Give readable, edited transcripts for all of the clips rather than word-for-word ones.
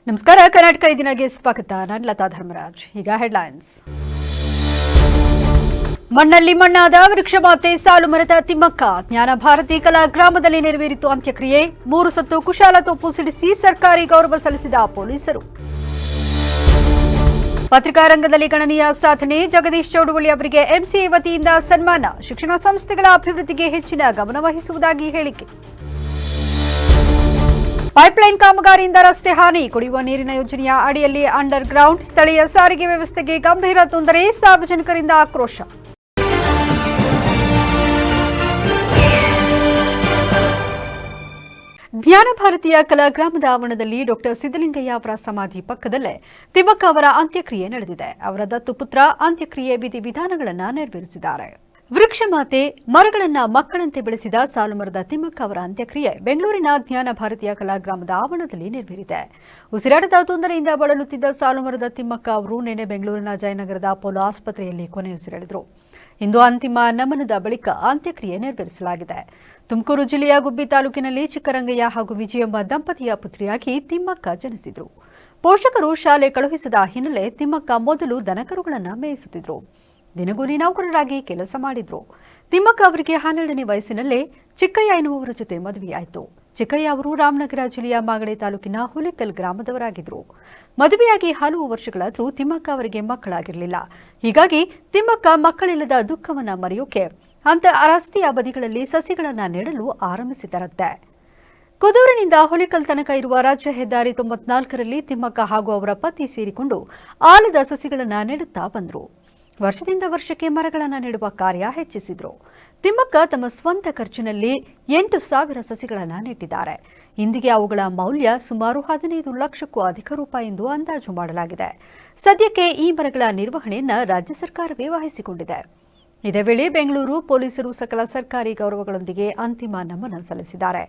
ನಮಸ್ಕಾರ. ಕರ್ನಾಟಕ ದಿನಕ್ಕೆ ಸ್ವಾಗತ. ನಾನು ಲತಾ ಧರ್ಮರಾಜ್. ಈಗ ಹೆಡ್ಲೈನ್ಸ್. ಮಣ್ಣಲ್ಲಿ ಮಣ್ಣಾದ ವೃಕ್ಷ ಮಾತೆ ಸಾಲು ಮರದ ತಿಮ್ಮಕ್ಕ. ಜ್ಞಾನ ಭಾರತಿ ಕಲಾ ಗ್ರಾಮದಲ್ಲಿ ನೆರವೇರಿತು ಅಂತ್ಯಕ್ರಿಯೆ. 3 ಸುತ್ತು ಕುಶಾಲ ತೋಪು ಸಿಡಿಸಿ ಸರ್ಕಾರಿ ಗೌರವ ಸಲ್ಲಿಸಿದ ಪೊಲೀಸರು. ಪತ್ರಿಕಾ ರಂಗದಲ್ಲಿ ಗಣನೀಯ ಸಾಧನೆ. ಜಗದೀಶ್ ಚೌಡವಳ್ಳಿ ಅವರಿಗೆ ಎಂಸಿಎ ವತಿಯಿಂದ ಸನ್ಮಾನ. ಶಿಕ್ಷಣ ಸಂಸ್ಥೆಗಳ ಅಭಿವೃದ್ಧಿಗೆ ಹೆಚ್ಚಿನ ಗಮನ ವಹಿಸುವುದಾಗಿ ಹೇಳಿಕೆ. ಪೈಪ್ಲೈನ್ ಕಾಮಗಾರಿಯಿಂದ ರಸ್ತೆ ಹಾನಿ. ಕುಡಿಯುವ ನೀರಿನ ಯೋಜನೆಯ ಅಡಿಯಲ್ಲಿ ಅಂಡರ್ ಗ್ರೌಂಡ್. ಸ್ಥಳೀಯ ಸಾರಿಗೆ ವ್ಯವಸ್ಥೆಗೆ ಗಂಭೀರ ತೊಂದರೆ. ಸಾರ್ವಜನಿಕರಿಂದ ಆಕ್ರೋಶ. ಜ್ಞಾನ ಭಾರತೀಯ ಕಲಾ ಗ್ರಾಮದ ಆವರಣದಲ್ಲಿ ಡಾಕ್ಟರ್ ಸಿದ್ದಲಿಂಗಯ್ಯ ಅವರ ಸಮಾಧಿ ಪಕ್ಕದಲ್ಲೇ ತಿಮ್ಮಕ್ಕ ಅವರ ಅಂತ್ಯಕ್ರಿಯೆ ನಡೆದಿದೆ. ಅವರ ದತ್ತುಪುತ್ರ ಅಂತ್ಯಕ್ರಿಯೆ ವಿಧಿವಿಧಾನಗಳನ್ನು ನೆರವೇರಿಸಿದ್ದಾರೆ. ವೃಕ್ಷ ಮಾತೆ ಮರಗಳನ್ನ ಮಕ್ಕಳಂತೆ ಬೆಳೆಸಿದ ಸಾಲುಮರದ ತಿಮ್ಮಕ್ಕ ಅವರ ಅಂತ್ಯಕ್ರಿಯೆ ಬೆಂಗಳೂರಿನ ಜ್ಞಾನ ಭಾರತೀಯ ಕಲಾ ಗ್ರಾಮದ ಆವರಣದಲ್ಲಿ ನೆರವೇರಿದೆ. ಉಸಿರಾಟದ ತೊಂದರೆಯಿಂದ ಬಳಲುತ್ತಿದ್ದ ಸಾಲುಮರದ ತಿಮ್ಮಕ್ಕ ಅವರು ನಿನ್ನೆ ಬೆಂಗಳೂರಿನ ಜಯನಗರದ ಅಪೋಲೋ ಆಸ್ಪತ್ರೆಯಲ್ಲಿ ಕೊನೆಯುಸಿರೆಳೆದರು. ಇಂದು ಅಂತಿಮ ನಮನದ ಬಳಿಕ ಅಂತ್ಯಕ್ರಿಯೆ ನೆರವೇರಿಸಲಾಗಿದೆ. ತುಮಕೂರು ಜಿಲ್ಲೆಯ ಗುಬ್ಬಿ ತಾಲೂಕಿನಲ್ಲಿ ಚಿಕ್ಕರಂಗಯ್ಯ ಹಾಗೂ ವಿಜಯಮ್ಮ ದಂಪತಿಯ ಪುತ್ರಿಯಾಗಿ ತಿಮ್ಮಕ್ಕ ಜನಿಸಿದ್ರು. ಪೋಷಕರು ಶಾಲೆ ಕಳುಹಿಸಿದ ಹಿನ್ನೆಲೆ ತಿಮ್ಮಕ್ಕ ಮೊದಲು ದನಕರುಗಳನ್ನು ಮೇಯಿಸುತ್ತಿದ್ರು. ದಿನಗೂಲಿ ನೌಕರರಾಗಿ ಕೆಲಸ ಮಾಡಿದ್ರು. ತಿಮ್ಮಕ್ಕ ಅವರಿಗೆ 12ನೇ ವಯಸ್ಸಿನಲ್ಲೇ ಚಿಕ್ಕಯ್ಯ ಎನ್ನುವವರ ಜೊತೆ ಮದುವೆಯಾಯಿತು. ಚಿಕ್ಕಯ್ಯ ಅವರು ರಾಮನಗರ ಜಿಲ್ಲೆಯ ಮಾಗಡಿ ತಾಲೂಕಿನ ಹುಲಿಕಲ್ ಗ್ರಾಮದವರಾಗಿದ್ದರು. ಮದುವೆಯಾಗಿ ಹಲವು ವರ್ಷಗಳಾದರೂ ತಿಮ್ಮಕ್ಕ ಅವರಿಗೆ ಮಕ್ಕಳಾಗಿರಲಿಲ್ಲ. ಹೀಗಾಗಿ ತಿಮ್ಮಕ್ಕ ಮಕ್ಕಳಿಲ್ಲದ ದುಃಖವನ್ನ ಮರೆಯೋಕೆ ಅಂತ ರಸ್ತೆಯ ಬದಿಗಳಲ್ಲಿ ಸಸಿಗಳನ್ನ ನೆಡಲು ಆರಂಭಿಸಿದರಂತೆ. ಕುದೂರಿನಿಂದ ಹುಲಿಕಲ್ ತನಕ ಇರುವ ರಾಜ್ಯ ಹೆದ್ದಾರಿ 94ರಲ್ಲಿ ತಿಮ್ಮಕ್ಕ ಹಾಗೂ ಅವರ ಪತಿ ಸೇರಿಕೊಂಡು ಆಲದ ಸಸಿಗಳನ್ನ ನೆಡುತ್ತಾ ಬಂದರು. ವರ್ಷದಿಂದ ವರ್ಷಕ್ಕೆ ಮರಗಳನ್ನು ನೆಡುವ ಕಾರ್ಯ ಹೆಚ್ಚಿಸಿದ್ರು. ತಿಮ್ಮಕ್ಕ ತಮ್ಮ ಸ್ವಂತ ಖರ್ಚಿನಲ್ಲಿ 8,000 ಸಸಿಗಳನ್ನು ನೆಟ್ಟಿದ್ದಾರೆ. ಇಂದಿಗೆ ಅವುಗಳ ಮೌಲ್ಯ ಸುಮಾರು 15 ಲಕ್ಷಕ್ಕೂ ಅಧಿಕ ರೂಪಾಯಿ ಎಂದು ಅಂದಾಜು ಮಾಡಲಾಗಿದೆ. ಸದ್ಯಕ್ಕೆ ಈ ಮರಗಳ ನಿರ್ವಹಣೆಯನ್ನು ರಾಜ್ಯ ಸರ್ಕಾರವೇ ವಹಿಸಿಕೊಂಡಿದೆ. ಇದೇ ವೇಳೆ ಬೆಂಗಳೂರು ಪೊಲೀಸರು ಸಕಲ ಸರ್ಕಾರಿ ಗೌರವಗಳೊಂದಿಗೆ ಅಂತಿಮ ನಮನ ಸಲ್ಲಿಸಿದ್ದಾರೆ.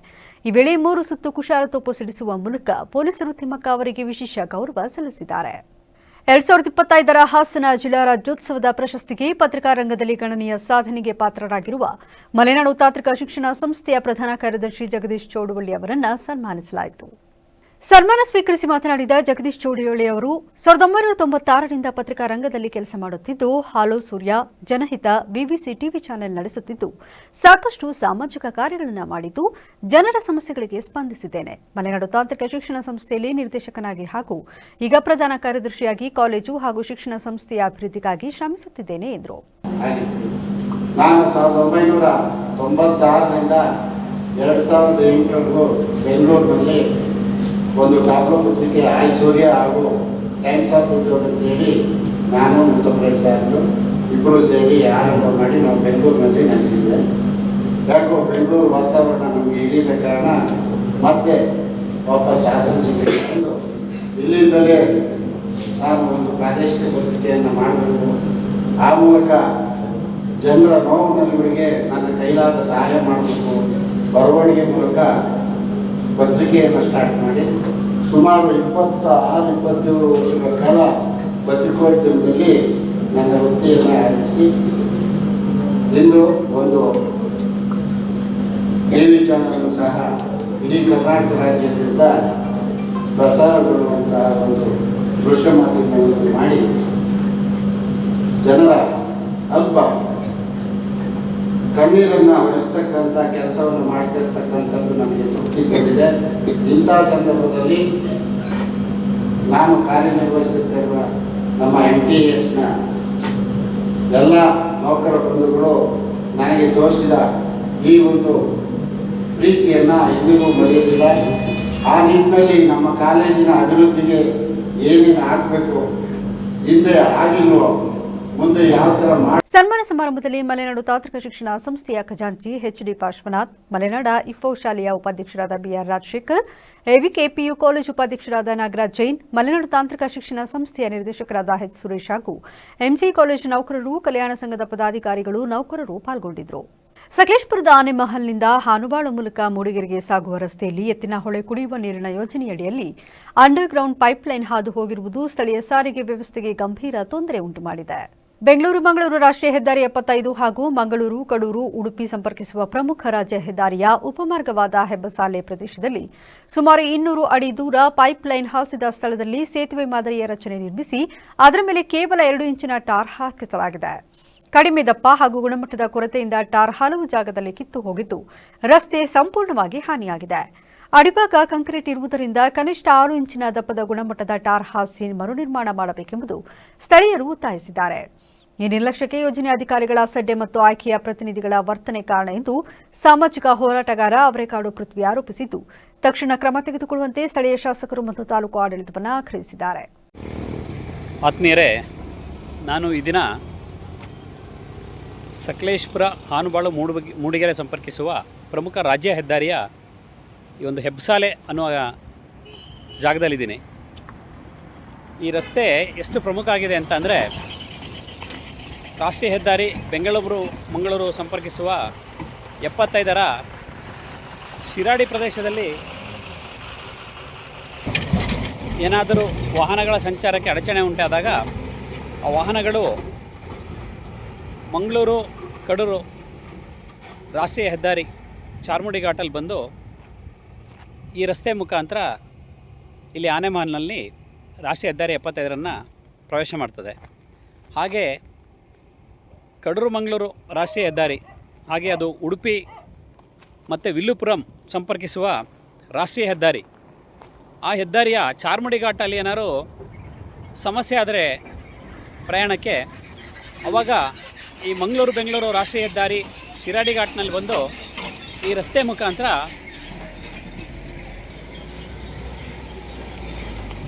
ಈ ವೇಳೆ 3 ಸುತ್ತು ಕುಶಾಲ ತೋಪು ಸಿಡಿಸುವ ಮೂಲಕ ಪೊಲೀಸರು ತಿಮ್ಮಕ್ಕ ಅವರಿಗೆ ವಿಶೇಷ ಗೌರವ ಸಲ್ಲಿಸಿದ್ದಾರೆ. 2025ರ ಹಾಸನ ಜಿಲ್ಲಾ ರಾಜ್ಯೋತ್ಸವದ ಪ್ರಶಸ್ತಿಗೆ ಪತ್ರಿಕಾ ರಂಗದಲ್ಲಿ ಗಣನೀಯ ಸಾಧನೆಗೆ ಪಾತ್ರರಾಗಿರುವ ಮಲೆನಾಡು ತಾಂತ್ರಿಕ ಶಿಕ್ಷಣ ಸಂಸ್ಥೆಯ ಪ್ರಧಾನ ಕಾರ್ಯದರ್ಶಿ ಜಗದೀಶ್ ಚೌಡವಳ್ಳಿ ಅವರನ್ನು ಸನ್ಮಾನಿಸಲಾಯಿತು. ಸನ್ಮಾನ ಸ್ವೀಕರಿಸಿ ಮಾತನಾಡಿದ ಜಗದೀಶ್ ಚೌಡವಳ್ಳಿ ಅವರು 1996ರಿಂದ ಪತ್ರಿಕಾ ರಂಗದಲ್ಲಿ ಕೆಲಸ ಮಾಡುತ್ತಿದ್ದು, ಹಾಲೋ ಸೂರ್ಯ, ಜನಹಿತ, ಬಿಬಿಸಿ ಟಿವಿ ಚಾನೆಲ್ ನಡೆಸುತ್ತಿದ್ದು, ಸಾಕಷ್ಟು ಸಾಮಾಜಿಕ ಕಾರ್ಯಗಳನ್ನು ಮಾಡಿದ್ದು, ಜನರ ಸಮಸ್ಯೆಗಳಿಗೆ ಸ್ಪಂದಿಸಿದ್ದೇನೆ. ಮಲೆನಾಡು ತಾಂತ್ರಿಕ ಶಿಕ್ಷಣ ಸಂಸ್ಥೆಯಲ್ಲಿ ನಿರ್ದೇಶಕನಾಗಿ ಹಾಗೂ ಈಗ ಪ್ರಧಾನ ಕಾರ್ಯದರ್ಶಿಯಾಗಿ ಕಾಲೇಜು ಹಾಗೂ ಶಿಕ್ಷಣ ಸಂಸ್ಥೆಯ ಅಭಿವೃದ್ಧಿಗಾಗಿ ಶ್ರಮಿಸುತ್ತಿದ್ದೇನೆ ಎಂದರು. ನಾನು 1996ರಿಂದ 2008ವರೆಗೂ ಬೆಂಗಳೂರಿನಲ್ಲಿ ಒಂದು ಟಾಪ್ಲೋ ಪತ್ರಿಕೆ ಆಯ್ ಸೂರ್ಯ ಹಾಗೂ ಟೈಮ್ಸ್ ಆಫ್ ಉದ್ಯೋಗ ಅಂತೇಳಿ ನಾನು ಮುತ್ತಮರೈ ಸಾಹೇಬರು ಇಬ್ಬರು ಸೇರಿ ಆರಂಭ ಮಾಡಿ ನಾವು ಬೆಂಗಳೂರಿನಲ್ಲಿ ನೆಲೆಸಿದ್ದೆ. ಯಾಕೋ ಬೆಂಗಳೂರು ವಾತಾವರಣ ನಮಗೆ ಇಳಿದ ಕಾರಣ ಮತ್ತೆ ವಾಪಸ್ ಹಾಸನ ಜಿಲ್ಲೆಗೆ ಬಂದು ಇಲ್ಲಿಂದಲೇ ನಾನು ಒಂದು ಪ್ರಾದೇಶಿಕ ಪತ್ರಿಕೆಯನ್ನು ಮಾಡಬೇಕು, ಆ ಮೂಲಕ ಜನರ ನೋವಿನಲ್ಲಿಗಳಿಗೆ ನನ್ನ ಕೈಲಾದ ಸಹಾಯ ಮಾಡಬೇಕು, ಬರವಣಿಗೆ ಮೂಲಕ ಪತ್ರಿಕೆಯನ್ನು ಸ್ಟಾರ್ಟ್ ಮಾಡಿ ಸುಮಾರು 26-27 ವರ್ಷಗಳ ಕಾಲ ಪತ್ರಿಕೋದ್ಯಮದಲ್ಲಿ ನನ್ನ ವೃತ್ತಿಯನ್ನು ಆರಂಭಿಸಿ ಇಂದು ಒಂದು ಟಿವಿ ಚಾನಲ್ ಸಹ ಇಡೀ ಕರ್ನಾಟಕ ರಾಜ್ಯಾದ್ಯಂತ ಪ್ರಸಾರಗೊಳ್ಳುವಂತಹ ಒಂದು ದೃಶ್ಯ ಮಾಧ್ಯಮವನ್ನು ಮಾಡಿ ಜನರ ಅಲ್ಪ ಕಣ್ಣೀರನ್ನು ಹರಿಸ್ತಕ್ಕಂಥ ಕೆಲಸವನ್ನು ಮಾಡ್ತಿರ್ತಕ್ಕಂಥದ್ದು ನನಗೆ ತೃಪ್ತಿ ತಂದಿದೆ. ಇಂಥ ಸಂದರ್ಭದಲ್ಲಿ ನಾನು ಕಾರ್ಯನಿರ್ವಹಿಸುತ್ತಿರುವ ನಮ್ಮ MTSನ ಎಲ್ಲ ನೌಕರ ಬಂಧುಗಳು ನನಗೆ ತೋರಿಸಿದ ಈ ಒಂದು ಪ್ರೀತಿಯನ್ನು ಇಂದಿಗೂ ಮರೆಯುತ್ತಿಲ್ಲ. ಆ ನಿಟ್ಟಿನಲ್ಲಿ ನಮ್ಮ ಕಾಲೇಜಿನ ಅಭಿವೃದ್ಧಿಗೆ ಏನೇನು ಆಗಬೇಕು, ಹಿಂದೆ ಆಗಿಲ್ವೋ, ಮುಂದೆ ಯಾವ ಥರ ಮಾಡಿ. ಸನ್ಮಾನ ಸಮಾರಂಭದಲ್ಲಿ ಮಲೆನಾಡು ತಾಂತ್ರಿಕ ಶಿಕ್ಷಣ ಸಂಸ್ಥೆಯ ಖಜಾಂಚಿ HD ಪಾರ್ಶ್ವನಾಥ್, ಮಲೆನಾಡ ಇಫೋ ಶಾಲೆಯ ಉಪಾಧ್ಯಕ್ಷರಾದ BR Rajashekar, AVK PU college ಉಪಾಧ್ಯಕ್ಷರಾದ ನಾಗರಾಜ್ ಜೈನ್, ಮಲೆನಾಡು ತಾಂತ್ರಿಕ ಶಿಕ್ಷಣ ಸಂಸ್ಥೆಯ ನಿರ್ದೇಶಕರಾದ H ಸುರೇಶ್ ಹಾಗೂ MCE ಕಾಲೇಜು ನೌಕರರು, ಕಲ್ಯಾಣ ಸಂಘದ ಪದಾಧಿಕಾರಿಗಳು, ನೌಕರರು ಪಾಲ್ಗೊಂಡಿದ್ದರು. ಸಕಲೇಶಪುರದ ಆನೆಮಹಲ್ನಿಂದ ಹಾನುವಾಳು ಮೂಲಕ ಮೂಡಿಗೆರೆಗೆ ಸಾಗುವ ರಸ್ತೆಯಲ್ಲಿ ಎತ್ತಿನಹೊಳೆ ಕುಡಿಯುವ ನೀರಿನ ಯೋಜನೆಯಡಿಯಲ್ಲಿ ಅಂಡರ್ ಗ್ರೌಂಡ್ ಪೈಪ್ಲೈನ್ ಹಾದು ಹೋಗಿರುವುದು ಸ್ಥಳೀಯ ಸಾರಿಗೆ ವ್ಯವಸ್ಥೆಗೆ ಗಂಭೀರ ತೊಂದರೆ ಉಂಟುಮಾಡಿದೆ. ಬೆಂಗಳೂರು ಮಂಗಳೂರು ರಾಷ್ಟ್ರೀಯ ಹೆದ್ದಾರಿ 75 ಹಾಗೂ ಮಂಗಳೂರು ಕಡೂರು ಉಡುಪಿ ಸಂಪರ್ಕಿಸುವ ಪ್ರಮುಖ ರಾಜ್ಯ ಹೆದ್ದಾರಿಯ ಉಪಮಾರ್ಗವಾದ ಹೆಬ್ಬಸಾಲೆ ಪ್ರದೇಶದಲ್ಲಿ ಸುಮಾರು 200 ಅಡಿ ದೂರ ಪೈಪ್ಲೈನ್ ಹಾಸಿದ ಸ್ಥಳದಲ್ಲಿ ಸೇತುವೆ ಮಾದರಿಯ ರಚನೆ ನಿರ್ಮಿಸಿ ಅದರ ಮೇಲೆ ಕೇವಲ 2 ಇಂಚಿನ ಟಾರ್ ಹಾಕಿಸಲಾಗಿದೆ. ಕಡಿಮೆ ದಪ್ಪ ಹಾಗೂ ಗುಣಮಟ್ಟದ ಕೊರತೆಯಿಂದ ಟಾರ್ ಹಲವು ಜಾಗದಲ್ಲಿ ಕಿತ್ತು ಹೋಗಿದ್ದು ರಸ್ತೆ ಸಂಪೂರ್ಣವಾಗಿ ಹಾನಿಯಾಗಿದೆ. ಅಡಿಭಾಗ ಕಾಂಕ್ರೀಟ್ ಇರುವುದರಿಂದ ಕನಿಷ್ಠ 6 ಇಂಚಿನ ದಪ್ಪದ ಗುಣಮಟ್ಟದ ಟಾರ್ ಹಾಸಿ ಮರುನಿರ್ಮಾಣ ಮಾಡಬೇಕೆಂಬುದು ಸ್ಥಳೀಯರು ಒತ್ತಾಯಿಸಿದ್ದಾರೆ. ಈ ನಿರ್ಲಕ್ಷ್ಯಕ್ಕೆ ಯೋಜನೆ ಅಧಿಕಾರಿಗಳ ಅಸಡ್ಡೆ ಮತ್ತು ಆಯ್ಕೆಯ ಪ್ರತಿನಿಧಿಗಳ ವರ್ತನೆ ಕಾರಣ ಎಂದು ಸಾಮಾಜಿಕ ಹೋರಾಟಗಾರ ಅವರೇಕಾಡು ಪೃಥ್ವಿ ಆರೋಪಿಸಿದ್ದು, ತಕ್ಷಣ ಕ್ರಮ ತೆಗೆದುಕೊಳ್ಳುವಂತೆ ಸ್ಥಳೀಯ ಶಾಸಕರು ಮತ್ತು ತಾಲೂಕು ಆಡಳಿತವನ್ನು ಆಗ್ರಹಿಸಿದ್ದಾರೆ. ಆತ್ಮೀಯರೇ, ನಾನು ಈ ದಿನ ಸಕಲೇಶಪುರ ಹಾನುಬಾಳು ಮೂಡಿಗೆರೆ ಸಂಪರ್ಕಿಸುವ ಪ್ರಮುಖ ರಾಜ್ಯ ಹೆದ್ದಾರಿಯ ಈ ಒಂದು ಹೆಬ್ಬಸಾಲೆ ಅನ್ನುವ ಜಾಗದಲ್ಲಿದ್ದೀನಿ. ಈ ರಸ್ತೆ ಎಷ್ಟು ಪ್ರಮುಖ ಆಗಿದೆ ಅಂತ ಅಂದರೆ, ರಾಷ್ಟ್ರೀಯ ಹೆದ್ದಾರಿ ಬೆಂಗಳೂರು ಮಂಗಳೂರು ಸಂಪರ್ಕಿಸುವ 75ರ ಶಿರಾಡಿ ಪ್ರದೇಶದಲ್ಲಿ ಏನಾದರೂ ವಾಹನಗಳ ಸಂಚಾರಕ್ಕೆ ಅಡಚಣೆ ಉಂಟಾದಾಗ ಆ ವಾಹನಗಳು ಮಂಗಳೂರು ಕಡೂರು ರಾಷ್ಟ್ರೀಯ ಹೆದ್ದಾರಿ ಚಾರ್ಮುಡಿ ಘಾಟಲ್ಲಿ ಬಂದು ಈ ರಸ್ತೆ ಮುಖಾಂತರ ಇಲ್ಲಿ ಆನೆಮಹಲ್ನಲ್ಲಿ ರಾಷ್ಟ್ರೀಯ ಹೆದ್ದಾರಿ 75ರನ್ನು ಪ್ರವೇಶ ಮಾಡ್ತದೆ. ಹಾಗೆ ಕಡೂರು ಮಂಗಳೂರು ರಾಷ್ಟ್ರೀಯ ಹೆದ್ದಾರಿ, ಹಾಗೆ ಅದು ಉಡುಪಿ ಮತ್ತು ವಿಲ್ಲುಪುರಂ ಸಂಪರ್ಕಿಸುವ ರಾಷ್ಟ್ರೀಯ ಹೆದ್ದಾರಿ, ಆ ಹೆದ್ದಾರಿಯ ಚಾರ್ಮುಡಿ ಘಾಟಲ್ಲಿ ಏನಾದ್ರು ಸಮಸ್ಯೆ ಆದರೆ ಪ್ರಯಾಣಕ್ಕೆ, ಆವಾಗ ಈ ಮಂಗಳೂರು ಬೆಂಗಳೂರು ರಾಷ್ಟ್ರೀಯ ಹೆದ್ದಾರಿ ಶಿರಾಡಿ ಘಾಟ್ನಲ್ಲಿ ಬಂದು ಈ ರಸ್ತೆ ಮುಖಾಂತರ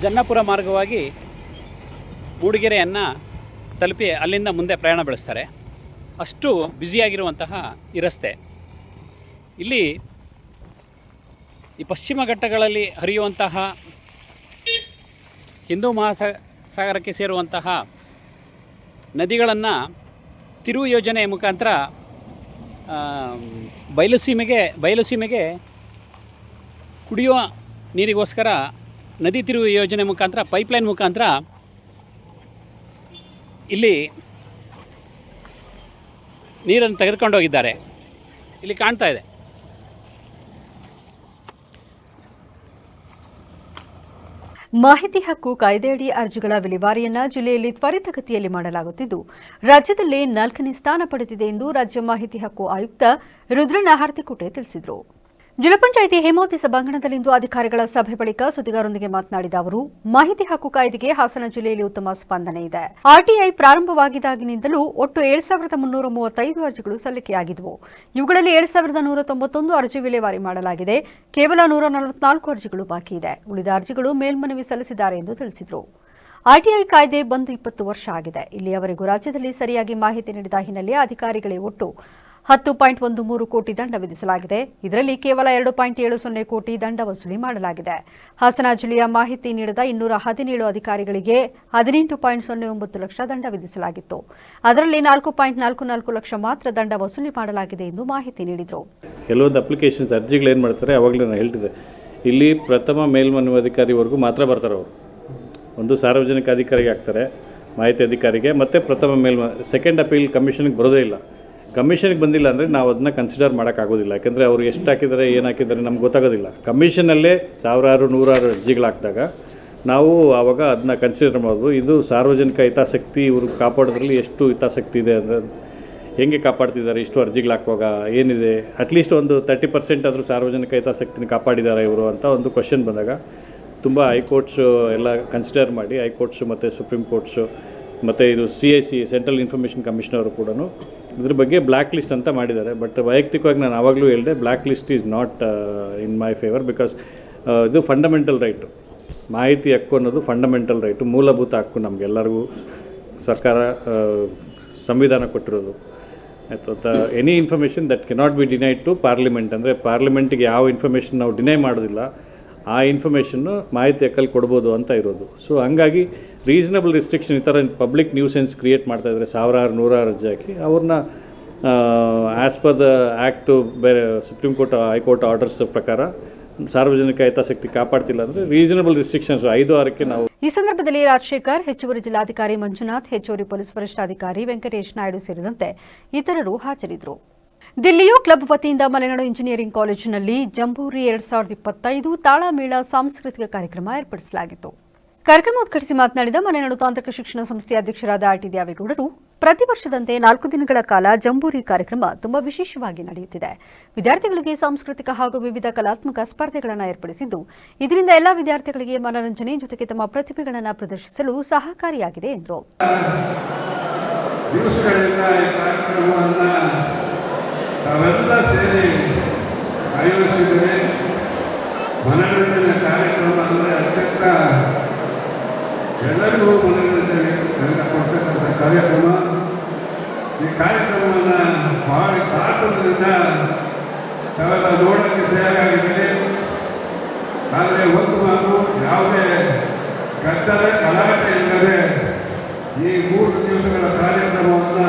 ಜನ್ನಾಪುರ ಮಾರ್ಗವಾಗಿ ಮೂಡಿಗೆರೆಯನ್ನು ತಲುಪಿ ಅಲ್ಲಿಂದ ಮುಂದೆ ಪ್ರಯಾಣ ಬೆಳೆಸ್ತಾರೆ. ಅಷ್ಟು ಬ್ಯುಸಿಯಾಗಿರುವಂತಹ ಈ ರಸ್ತೆ, ಇಲ್ಲಿ ಈ ಪಶ್ಚಿಮ ಘಟ್ಟಗಳಲ್ಲಿ ಹರಿಯುವಂತಹ ಹಿಂದೂ ಮಹಾಸಾಗರಕ್ಕೆ ಸೇರುವಂತಹ ನದಿಗಳನ್ನು ತಿರುವು ಯೋಜನೆ ಮುಖಾಂತರ ಬಯಲುಸೀಮೆಗೆ ಕುಡಿಯುವ ನೀರಿಗೋಸ್ಕರ ನದಿ ತಿರುವು ಯೋಜನೆ ಮುಖಾಂತರ ಪೈಪ್ಲೈನ್ ಮುಖಾಂತರ ಇಲ್ಲಿ ನೀರನ್ನು ತೆಗೆದುಕೊಂಡು ಹೋಗಿದ್ದಾರೆ. ಇಲ್ಲಿ ಕಾಣ್ತಾ ಇದೆ. ಮಾಹಿತಿ ಹಕ್ಕು ಕಾಯ್ದೆಯಡಿ ಅರ್ಜಿಗಳ ವಿಲೇವಾರಿಯನ್ನು ಜಿಲ್ಲೆಯಲ್ಲಿ ತ್ವರಿತಗತಿಯಲ್ಲಿ ಮಾಡಲಾಗುತ್ತಿದ್ದು, ರಾಜ್ಯದಲ್ಲೇ 4ನೇ ಸ್ಥಾನ ಪಡೆದಿದೆ ಎಂದು ರಾಜ್ಯ ಮಾಹಿತಿ ಹಕ್ಕು ಆಯುಕ್ತ ರುದ್ರಣ್ಣ ಹರ್ತಿಕೋಟೆ ತಿಳಿಸಿದರು. ಜಿಲ್ಲಾ ಪಂಚಾಯಿತಿ ಹೇಮಾವತಿ ಸಭಾಂಗಣದಲ್ಲಿಂದು ಅಧಿಕಾರಿಗಳ ಸಭೆ ಬಳಿಕ ಸುದ್ದಿಗಾರರೊಂದಿಗೆ ಮಾತನಾಡಿದ ಅವರು, ಮಾಹಿತಿ ಹಕ್ಕು ಕಾಯ್ದೆಗೆ ಹಾಸನ ಜಿಲ್ಲೆಯಲ್ಲಿ ಉತ್ತಮ ಸ್ಪಂದನೆ ಇದೆ. ಆರ್ಟಿಐ ಪ್ರಾರಂಭವಾಗಿದ್ದಾಗಿನಿಂದಲೂ ಒಟ್ಟು 7,335 ಅರ್ಜಿಗಳು ಸಲ್ಲಿಕೆಯಾಗಿದ್ದವು. ಇವುಗಳಲ್ಲಿ 7,191 ಅರ್ಜಿ ವಿಲೇವಾರಿ ಮಾಡಲಾಗಿದೆ. ಕೇವಲ 144 ಅರ್ಜಿಗಳು ಬಾಕಿ ಇದೆ. ಉಳಿದ ಅರ್ಜಿಗಳು ಮೇಲ್ಮನವಿ ಸಲ್ಲಿಸಿದ್ದಾರೆ ಎಂದು ತಿಳಿಸಿದರು. ಆರ್ಟಿಐ ಕಾಯ್ದೆ ಬಂದು 20 ವರ್ಷ ಆಗಿದೆ. ಇಲ್ಲಿಯವರೆಗೂ ರಾಜ್ಯದಲ್ಲಿ ಸರಿಯಾಗಿ ಮಾಹಿತಿ ನೀಡಿದ ಹಿನ್ನೆಲೆ ಅಧಿಕಾರಿಗಳಿಗೆ ಒಟ್ಟು 10.13 ಕೋಟಿ ದಂಡ ವಿಧಿಸಲಾಗಿದೆ. ಇದರಲ್ಲಿ ಕೇವಲ 2.70 ಕೋಟಿ ದಂಡ ವಸೂಲಿ ಮಾಡಲಾಗಿದೆ. ಹಾಸನ ಜಿಲ್ಲೆಯ ಮಾಹಿತಿ ನೀಡದ 217 ಅಧಿಕಾರಿಗಳಿಗೆ 18.09 ಲಕ್ಷ ದಂಡ ವಿಧಿಸಲಾಗಿತ್ತು. ಅದರಲ್ಲಿ 4.44 ಲಕ್ಷ ಮಾತ್ರ ದಂಡ ವಸೂಲಿ ಮಾಡಲಾಗಿದೆ ಎಂದು ಮಾಹಿತಿ ನೀಡಿದರು. ಕೆಲವೊಂದು ಅಪ್ಲಿಕೇಶನ್ಸ್ ಅರ್ಜಿಗಳು ಏನು ಮಾಡ್ತಾರೆ, ಅವಾಗಲೇ ನಾನು ಹೇಳ್ತಿದ್ದೆ, ಇಲ್ಲಿ ಪ್ರಥಮ ಮೇಲ್ಮನವಿ ಅಧಿಕಾರಿವರೆಗೂ ಮಾತ್ರ ಬರ್ತಾರೆ. ಅವರು ಒಂದು ಸಾರ್ವಜನಿಕ ಅಧಿಕಾರಿಗೆ ಆಗ್ತಾರೆ, ಮಾಹಿತಿ ಅಧಿಕಾರಿಗೆ, ಮತ್ತು ಪ್ರಥಮ ಸೆಕೆಂಡ್ ಅಪೀಲ್ ಕಮಿಷನ್ಗೆ ಬರೋದೇ ಇಲ್ಲ. ಕಮಿಷನ್ಗೆ ಬಂದಿಲ್ಲ ಅಂದರೆ ನಾವು ಅದನ್ನ ಕನ್ಸಿಡರ್ ಮಾಡೋಕ್ಕಾಗೋದಿಲ್ಲ. ಯಾಕೆಂದರೆ ಅವರು ಎಷ್ಟು ಹಾಕಿದ್ದಾರೆ, ಏನು ಹಾಕಿದ್ದಾರೆ ನಮ್ಗೆ ಗೊತ್ತಾಗೋದಿಲ್ಲ. ಕಮಿಷನಲ್ಲೇ ಸಾವಿರಾರು ನೂರಾರು ಅರ್ಜಿಗಳಾಕಿದಾಗ ನಾವು ಆವಾಗ ಅದನ್ನ ಕನ್ಸಿಡರ್ ಮಾಡ್ಬೋದು. ಇದು ಸಾರ್ವಜನಿಕ ಹಿತಾಸಕ್ತಿ ಇವರು ಕಾಪಾಡೋದ್ರಲ್ಲಿ ಎಷ್ಟು ಹಿತಾಸಕ್ತಿ ಇದೆ ಅಂದರೆ, ಹೆಂಗೆ ಕಾಪಾಡ್ತಿದ್ದಾರೆ, ಇಷ್ಟು ಅರ್ಜಿಗಳು ಹಾಕುವಾಗ ಏನಿದೆ, ಅಟ್ಲೀಸ್ಟ್ ಒಂದು 30% ಆದರೂ ಸಾರ್ವಜನಿಕ ಹಿತಾಸಕ್ತಿನ ಕಾಪಾಡಿದ್ದಾರೆ ಇವರು ಅಂತ ಒಂದು ಕ್ವಶನ್ ಬಂದಾಗ ತುಂಬ ಹೈಕೋರ್ಟ್ಸು ಎಲ್ಲ ಕನ್ಸಿಡರ್ ಮಾಡಿ, ಹೈಕೋರ್ಟ್ಸು ಮತ್ತು ಸುಪ್ರೀಂ ಕೋರ್ಟ್ಸು ಮತ್ತು ಇದು CIC ಸೆಂಟ್ರಲ್ ಇನ್ಫಾರ್ಮೇಷನ್ ಕಮಿಷನರು ಕೂಡ ಇದ್ರ ಬಗ್ಗೆ ಬ್ಲ್ಯಾಕ್ ಲಿಸ್ಟ್ ಅಂತ ಮಾಡಿದ್ದಾರೆ. ಬಟ್ ವೈಯಕ್ತಿಕವಾಗಿ ನಾನು ಆವಾಗಲೂ ಹೇಳಿದೆ, black list is not in my favour. Because ಇದು ಫಂಡಮೆಂಟಲ್ ರೈಟು, ಮಾಹಿತಿ ಹಕ್ಕು ಅನ್ನೋದು ಫಂಡಮೆಂಟಲ್ ರೈಟು, ಮೂಲಭೂತ ಹಕ್ಕು ನಮಗೆಲ್ಲರಿಗೂ ಸರ್ಕಾರ ಸಂವಿಧಾನ ಕೊಟ್ಟಿರೋದು. ಆಯಿತು, any information that cannot be denied to parliament, ಅಂದರೆ ಪಾರ್ಲಿಮೆಂಟಿಗೆ ಯಾವ ಇನ್ಫಾರ್ಮೇಷನ್ ನಾವು ಡಿನೈ ಮಾಡೋದಿಲ್ಲ ಆ ಇನ್ಫಾರ್ಮೇಷನ್ನು ಮಾಹಿತಿ ಹಕ್ಕಲ್ಲಿ ಕೊಡ್ಬೋದು ಅಂತ ಇರೋದು. ಸೊ ಹಂಗಾಗಿ ರೀಸನಬಲ್ ರಿಸ್ಟ್ರಿಕ್ಷನ್, ಈ ಥರ ಪಬ್ಲಿಕ್ ನ್ಯೂಸೆನ್ಸ್ ಕ್ರಿಯೇಟ್ ಮಾಡ್ತಾಯಿದ್ರೆ ಸಾವಿರಾರು ನೂರಾರು ಅರ್ಜಿ ಹಾಕಿ ಅವ್ರನ್ನ ಆ್ಯಸ್ ಪರ್ ದ ಆ್ಯಕ್ಟು ಬೇರೆ ಸುಪ್ರೀಂ ಕೋರ್ಟ್ ಹೈಕೋರ್ಟ್ ಆರ್ಡರ್ಸ್ ಪ್ರಕಾರ ಸಾರ್ವಜನಿಕ ಹಿತಾಸಕ್ತಿ ಕಾಪಾಡ್ತಿಲ್ಲ ಅಂದರೆ ರೀಸನಬಲ್ ರಿಸ್ಟ್ರಿಕ್ಷನ್ಸ್ 5-6ಕ್ಕೆ ನಾವು. ಈ ಸಂದರ್ಭದಲ್ಲಿ ರಾಜಶೇಖರ್, ಹೆಚ್ಚುವರಿ ಜಿಲ್ಲಾಧಿಕಾರಿ ಮಂಜುನಾಥ್, ಹೆಚ್ಚುವರಿ ಪೊಲೀಸ್ ವರಿಷ್ಠಾಧಿಕಾರಿ ವೆಂಕಟೇಶ್ ನಾಯ್ಡು ಸೇರಿದಂತೆ ಇತರರು ಹಾಜರಿದ್ದರು. ದಿಲ್ಲಿಯು ಕ್ಲಬ್ ವತಿಯಿಂದ ಮಲೆನಾಡು ಇಂಜಿನಿಯರಿಂಗ್ ಕಾಲೇಜಿನಲ್ಲಿ ಜಂಬೂರಿ 2025 ತಾಳಮೇಳ ಸಾಂಸ್ಕೃತಿಕ ಕಾರ್ಯಕ್ರಮ ಏರ್ಪಡಿಸಲಾಗಿತ್ತು. ಕಾರ್ಯಕ್ರಮ ಉದ್ಘಾಟಿಸಿ ಮಾತನಾಡಿದ ಮಲೆನಾಡು ತಾಂತ್ರಿಕ ಶಿಕ್ಷಣ ಸಂಸ್ಥೆಯ ಅಧ್ಯಕ್ಷರಾದ ಆರ್.ಟಿ. ದ್ಯಾವೇಗೌಡರು, ಪ್ರತಿ ವರ್ಷದಂತೆ 4 ದಿನಗಳ ಕಾಲ ಜಂಬೂರಿ ಕಾರ್ಯಕ್ರಮ ತುಂಬಾ ವಿಶೇಷವಾಗಿ ನಡೆಯುತ್ತಿದೆ. ವಿದ್ಯಾರ್ಥಿಗಳಿಗೆ ಸಾಂಸ್ಕೃತಿಕ ಹಾಗೂ ವಿವಿಧ ಕಲಾತ್ಮಕ ಸ್ಪರ್ಧೆಗಳನ್ನು ಏರ್ಪಡಿಸಿದ್ದು, ಇದರಿಂದ ಎಲ್ಲಾ ವಿದ್ಯಾರ್ಥಿಗಳಿಗೆ ಮನರಂಜನೆ ಜೊತೆಗೆ ತಮ್ಮ ಪ್ರತಿಭೆಗಳನ್ನು ಪ್ರದರ್ಶಿಸಲು ಸಹಕಾರಿಯಾಗಿದೆ ಎಂದರು. ತಾವೆಲ್ಲ ಸೇರಿ ಆಯೋಜಿಸಿದರೆ ಮನರಂಜನೆ ಕಾರ್ಯಕ್ರಮ ಅಂದರೆ ಅತ್ಯಂತ ಎಲ್ಲರಿಗೂ ಮನರಂಜನೆ ಕೊಡ್ತಕ್ಕಂಥ ಕಾರ್ಯಕ್ರಮ. ಈ ಕಾರ್ಯಕ್ರಮವನ್ನು ಬಹಳ ಕಾತುರದಿಂದ ತಾವೆಲ್ಲ ನೋಡೋಕ್ಕೆ ತಯಾರಾಗಿದ್ದೀರಿ. ಆದರೆ ಒಂದು ಮಾತು, ಯಾವುದೇ ಗದ್ದಲ ಗಲಾಟೆ ಇಲ್ಲದೆ ಈ 3 ದಿವಸಗಳ ಕಾರ್ಯಕ್ರಮವನ್ನು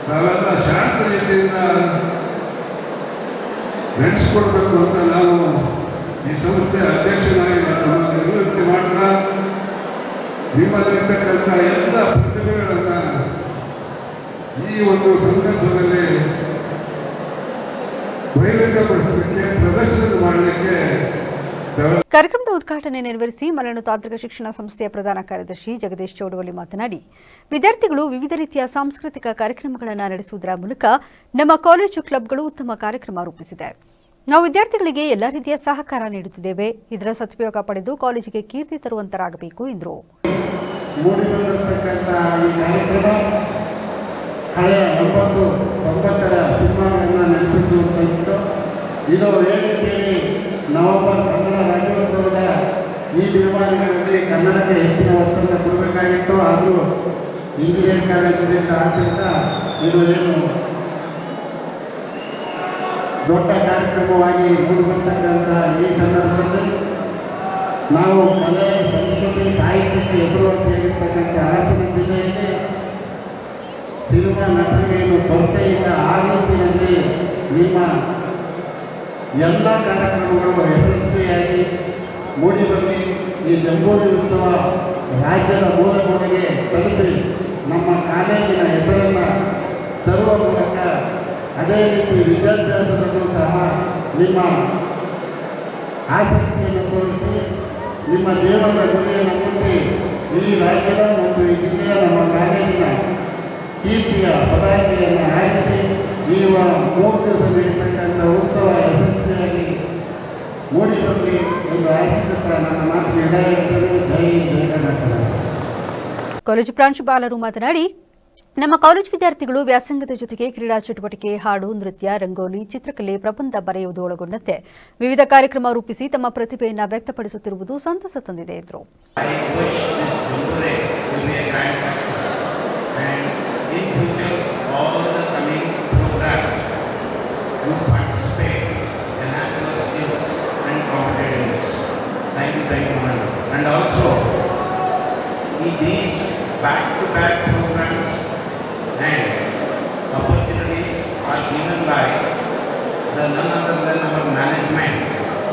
ನಾವೆಲ್ಲ ಶಾಂತ ರೀತಿಯಿಂದ ನಡೆಸಿಕೊಡ್ಬೇಕು ಅಂತ ನಾವು ಈ ಸಂಸ್ಥೆ ಅಧ್ಯಕ್ಷನಾಗಿ ನಮ್ಮನ್ನು ವಿನಂತಿ ಮಾಡ್ತಾ, ನಿಮ್ಮಲ್ಲಿರ್ತಕ್ಕಂಥ ಎಲ್ಲ ಪ್ರತಿಭೆಗಳನ್ನು ಈ ಒಂದು ಸಂದರ್ಭದಲ್ಲಿ ಬಹಿರಂಗಪಡಿಸಲಿಕ್ಕೆ, ಪ್ರದರ್ಶನ ಮಾಡಲಿಕ್ಕೆ. ಕಾರ್ಯಕ್ರಮದ ಉದ್ಘಾಟನೆ ನೆರವೇರಿಸಿ ಮಲೆನಾಡು ತಾಂತ್ರಿಕ ಶಿಕ್ಷಣ ಸಂಸ್ಥೆಯ ಪ್ರಧಾನ ಕಾರ್ಯದರ್ಶಿ ಜಗದೀಶ್ ಚೌಡವಳ್ಳಿ ಮಾತನಾಡಿ, ವಿದ್ಯಾರ್ಥಿಗಳು ವಿವಿಧ ರೀತಿಯ ಸಾಂಸ್ಕೃತಿಕ ಕಾರ್ಯಕ್ರಮಗಳನ್ನು ನಡೆಸುವುದರ ಮೂಲಕ ನಮ್ಮ ಕಾಲೇಜು ಕ್ಲಬ್ಗಳು ಉತ್ತಮ ಕಾರ್ಯಕ್ರಮ ರೂಪಿಸಿದೆ. ನಾವು ವಿದ್ಯಾರ್ಥಿಗಳಿಗೆ ಎಲ್ಲ ರೀತಿಯ ಸಹಕಾರ ನೀಡುತ್ತಿದ್ದೇವೆ. ಇದರ ಸದುಪಯೋಗ ಪಡೆದು ಕಾಲೇಜಿಗೆ ಕೀರ್ತಿ ತರುವಂತರಾಗಬೇಕು ಎಂದರು. ಹಳೆಯ 80-90ರ ಸಿನಿಮಾಗಳನ್ನು ನೆನಪಿಸುವಂಥದ್ದು. ಇದು ಹೇಳಿ ಕೇಳಿ ನವೆಂಬರ್ ಕನ್ನಡ ರಾಜ್ಯೋತ್ಸವದ ಈ ದಿನಮಾನಗಳಲ್ಲಿ ಕನ್ನಡಕ್ಕೆ ಹೆಚ್ಚಿನ ಒತ್ತನ್ನು ಕೊಡಬೇಕಾಗಿತ್ತು. ಆದರೂ ಇಂಜಿನಿಯರಿಂಗ್ ಕಾಲೇಜಿನಿಂದ ಆದ್ದರಿಂದ ಇದು ಏನು ದೊಡ್ಡ ಕಾರ್ಯಕ್ರಮವಾಗಿ ಮೂಡಿಬರ್ತಕ್ಕಂಥ ಈ ಸಂದರ್ಭದಲ್ಲಿ ನಾವು ಕಲೆ, ಸಂಸ್ಕೃತಿ, ಸಾಹಿತ್ಯಕ್ಕೆ ಹೆಸರುವಾಸಿಯಾಗಿರ್ತಕ್ಕಂಥ ಹಾಸನ ಜಿಲ್ಲೆಯಲ್ಲಿ ಸಿನಿಮಾ ನಟರಿಗೆ ಏನು ಕೊರತೆ ಇಲ್ಲ, ಆ ರೀತಿಯಲ್ಲಿ ನಿಮ್ಮ ಎಲ್ಲ ಕಾರ್ಯಕ್ರಮಗಳು ಯಶಸ್ವಿಯಾಗಿ ಮೂಡಿಬರಲಿ. ಈ ಜಂಬೂರಿ ಉತ್ಸವ ರಾಜ್ಯದ ಮೂಲೆ ಮೂಲೆಗೆ ತಲುಪಿ ನಮ್ಮ ಕಾಲೇಜಿನ ಹೆಸರನ್ನು ತರುವ ಮೂಲಕ ಅದೇ ರೀತಿ ವಿದ್ಯಾಭ್ಯಾಸದಲ್ಲೂ ಸಹ ನಿಮ್ಮ ಆಸಕ್ತಿಯನ್ನು ತೋರಿಸಿ ನಿಮ್ಮ ಜೀವನದ ಗುರಿಯನ್ನು ಮುಟ್ಟಿ ಈ ರಾಜ್ಯದ ಮತ್ತು ಈ ಜಿಲ್ಲೆಯ ನಮ್ಮ ಕಾಲೇಜಿನ ಕೀರ್ತಿಯ ಪತಾಕೆಯನ್ನು ಹಾರಿಸಿ ಈ 3 ದಿವಸ ನಡೀತಕ್ಕಂಥ ಉತ್ಸವ ಯಶಸ್ವಿಯಾಗಿ ಮೂಡಿಬರಲಿ ಎಂದು ಆಶಿಸುತ್ತಾ ನನ್ನ ಮಾತು ವಿದಾಯಿಸುತ್ತೇನೆ. ಜೈ ಹಿಂದ್, ಜೈ ಕರ್ನಾಟಕ. ಕಾಲೇಜು ಪ್ರಾಂಶುಪಾಲರು ಮಾತನಾಡಿ, ನಮ್ಮ ಕಾಲೇಜು ವಿದ್ಯಾರ್ಥಿಗಳು ವ್ಯಾಸಂಗದ ಜೊತೆಗೆ ಕ್ರೀಡಾ ಚಟುವಟಿಕೆ, ಹಾಡು, ನೃತ್ಯ, ರಂಗೋಲಿ, ಚಿತ್ರಕಲೆ, ಪ್ರಬಂಧ ಬರೆಯುವುದು ಒಳಗೊಂಡಂತೆ ವಿವಿಧ ಕಾರ್ಯಕ್ರಮ ರೂಪಿಸಿ ತಮ್ಮ ಪ್ರತಿಭೆಯನ್ನು ವ್ಯಕ್ತಪಡಿಸುತ್ತಿರುವುದು ಸಂತಸ ತಂದಿದೆ ಎಂದರು. And also in these back-to-back programs and opportunities are given by none other than our management.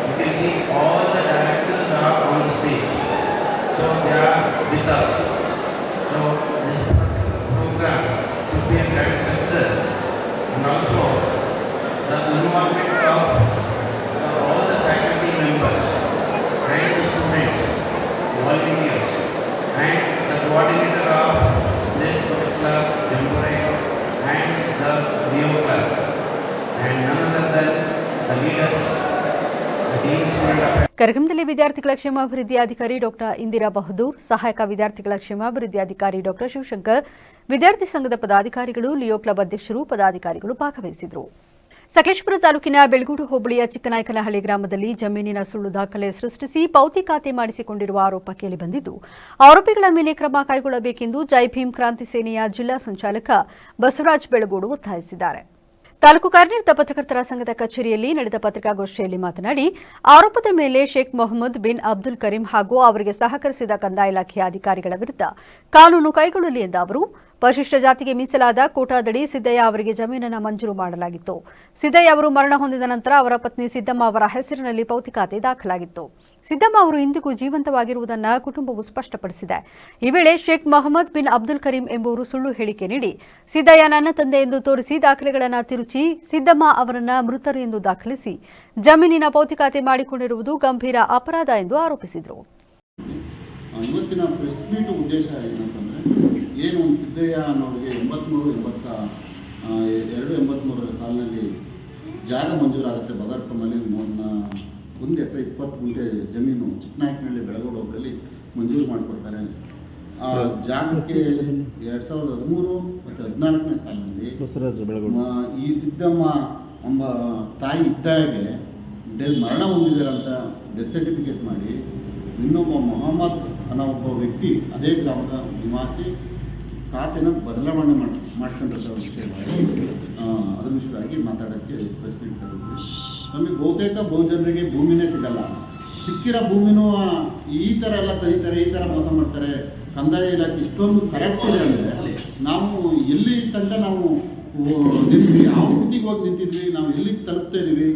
You can see all the directors are on the stage, so they are with us. So this program should be a grand success, and also the involvement of all the faculty members and the students, volunteers, and the coordinator of this particular Jamboree and the Leo Club, and none other than the leaders, the dean student of ಕಾರ್ಯಕ್ರಮದಲ್ಲಿ ವಿದ್ಯಾರ್ಥಿಗಳ ಕ್ಷೇಮಾಭಿವೃದ್ಧಿ ಅಧಿಕಾರಿ doctor Indira Bahadur, ಸಹಾಯಕ ವಿದ್ಯಾರ್ಥಿಗಳ ಕ್ಷೇಮಾಭಿವೃದ್ಧಿ ಅಧಿಕಾರಿ doctor Shivashankar, ವಿದ್ಯಾರ್ಥಿ ಸಂಘದ ಪದಾಧಿಕಾರಿಗಳು, ಲಿಯೋ ಕ್ಲಬ್ ಅಧ್ಯಕ್ಷರು, ಪದಾಧಿಕಾರಿಗಳು ಭಾಗವಹಿಸಿದರು. ಸಕಲೇಶಪುರ ತಾಲೂಕಿನ ಬೆಳಗೋಡು ಹೋಬಳಿಯ ಚಿಕ್ಕನಾಯಕನಹಳ್ಳಿ ಗ್ರಾಮದಲ್ಲಿ ಜಮೀನಿನ ಸುಳ್ಳು ದಾಖಲೆ ಸೃಷ್ಟಿಸಿ ಪೌತಿ ಖಾತೆ ಮಾಡಿಸಿಕೊಂಡಿರುವ ಆರೋಪ ಕೇಳಿಬಂದಿದ್ದು, ಆರೋಪಿಗಳ ಮೇಲೆ ಕ್ರಮ ಕೈಗೊಳ್ಳಬೇಕೆಂದು ಜೈ ಭೀಮ್ ಕ್ರಾಂತಿ ಸೇನೆಯ ಜಿಲ್ಲಾ ಸಂಚಾಲಕ ಬಸವರಾಜ್ ಬೆಳಗೋಡು ಒತ್ತಾಯಿಸಿದ್ದಾರೆ. ತಾಲೂಕು ಕಾರ್ಯನಿರತ ಪತ್ರಕರ್ತರ ಸಂಘದ ಕಚೇರಿಯಲ್ಲಿ ನಡೆದ ಪತ್ರಿಕಾಗೋಷ್ಠಿಯಲ್ಲಿ ಮಾತನಾಡಿ, ಆರೋಪದ ಮೇಲೆ ಶೇಖ್ ಮೊಹಮ್ಮದ್ ಬಿನ್ ಅಬ್ದುಲ್ ಕರೀಂ ಹಾಗೂ ಅವರಿಗೆ ಸಹಕರಿಸಿದ ಕಂದಾಯ ಇಲಾಖೆಯ ಅಧಿಕಾರಿಗಳ ವಿರುದ್ಧ ಕಾನೂನು ಕೈಗೊಳ್ಳಲಿ ಎಂದ ಅವರು, ಪರಿಶಿಷ್ಟ ಜಾತಿಗೆ ಮೀಸಲಾದ ಕೋಟಾದಡಿ ಸಿದ್ದಯ್ಯ ಅವರಿಗೆ ಜಮೀನನ್ನು ಮಂಜೂರು ಮಾಡಲಾಗಿತ್ತು. ಸಿದ್ದಯ್ಯ ಅವರು ಮರಣ ಹೊಂದಿದ ನಂತರ ಅವರ ಪತ್ನಿ ಸಿದ್ದಮ್ಮ ಅವರ ಹೆಸರಿನಲ್ಲಿ ಪೌತಿ ಖಾತೆ ದಾಖಲಾಗಿತ್ತು. ಸಿದ್ದಮ್ಮ ಅವರು ಇಂದಿಗೂ ಜೀವಂತವಾಗಿರುವುದನ್ನು ಕುಟುಂಬವು ಸ್ಪಷ್ಟಪಡಿಸಿದೆ. ಈ ವೇಳೆ ಶೇಖ್ ಮೊಹಮ್ಮದ್ ಬಿನ್ ಅಬ್ದುಲ್ ಕರೀಂ ಎಂಬುವರು ಸುಳ್ಳು ಹೇಳಿಕೆ ನೀಡಿ ಸಿದ್ದಯ್ಯ ನನ್ನ ತಂದೆ ಎಂದು ತೋರಿಸಿ ದಾಖಲೆಗಳನ್ನು ತಿರುಚಿ ಸಿದ್ದಮ್ಮ ಅವರನ್ನ ಮೃತರು ಎಂದು ದಾಖಲಿಸಿ ಜಮೀನಿನ ಪೌತಿ ಖಾತೆ ಮಾಡಿಕೊಂಡಿರುವುದು ಗಂಭೀರ ಅಪರಾಧ ಎಂದು ಆರೋಪಿಸಿದರು. ಇವತ್ತಿನ ಪ್ರೆಸ್ ಮೀಟ್ ಉದ್ದೇಶ ಏನಂತಂದರೆ, ಏನು ಒಂದು ಸಿದ್ದಯ್ಯ ಅನ್ನೋರಿಗೆ 82-83 ಸಾಲಿನಲ್ಲಿ ಜಾಗ ಮಂಜೂರಾಗುತ್ತೆ. ಬಗರ್ಪುರದಲ್ಲಿ 1 ಎಕರೆ 20 ಗುಂಟೆ ಜಮೀನು ಚಿಕ್ಕನಾಯಕನಹಳ್ಳಿ ಬೆಳಗೋಡು ಹೋಬಳಿಯಲ್ಲಿ ಮಂಜೂರು ಮಾಡಿಕೊಡ್ತಾರೆ. ಆ ಜಾಗಕ್ಕೆ 2013 ಮತ್ತು 14ನೇ ಸಾಲಿನಲ್ಲಿ ಈ ಸಿದ್ದಮ್ಮ ಎಂಬ ತಾಯಿ ಇದ್ದಾಗೆ ಮರಣ ಹೊಂದಿದ್ದಾರಂತ ಡೆತ್ ಸರ್ಟಿಫಿಕೇಟ್ ಮಾಡಿ ಇನ್ನೊಬ್ಬ ಮೊಹಮ್ಮದ್ ಅನ್ನೋ ಒಬ್ಬ ವ್ಯಕ್ತಿ ಅದೇ ಗ್ರಾಮದ ನಿವಾಸಿ ಖಾತೆನ ಬದಲಾವಣೆ ಮಾಡ್ಕೊಂಡ್ರ ವಿಷಯವಾಗಿ ಅದರ ವಿಷಯವಾಗಿ ಮಾತಾಡೋಕ್ಕೆ ಪ್ರೆಸ್ ಮೀಟ್ ಕರೆದಿದ್ವಿ. ನಮಗೆ ಬಹುತೇಕ ಬಹುಜನರಿಗೆ ಭೂಮಿನೇ ಸಿಗಲ್ಲ. ಸಿಕ್ಕಿರೋ ಭೂಮಿನೂ ಈ ಥರ ಎಲ್ಲ ಕದೀತಾರೆ, ಈ ಥರ ಮೋಸ ಮಾಡ್ತಾರೆ. ಕಂದಾಯ ಇಲಾಖೆ ಇಷ್ಟೊಂದು ಕರೆಕ್ಟ್ ಇದೆ ಅಂದರೆ ನಾವು ಎಲ್ಲಿ ತನಕ ನಾವು ನಿಂತಿದ್ವಿ, ಯಾವ ಸ್ಥಿತಿಗೆ ಹೋಗಿ ನಿಂತಿದ್ವಿ, ನಾವು ಎಲ್ಲಿಗೆ ತಲುಪ್ತಾ ಇದ್ದೀವಿ,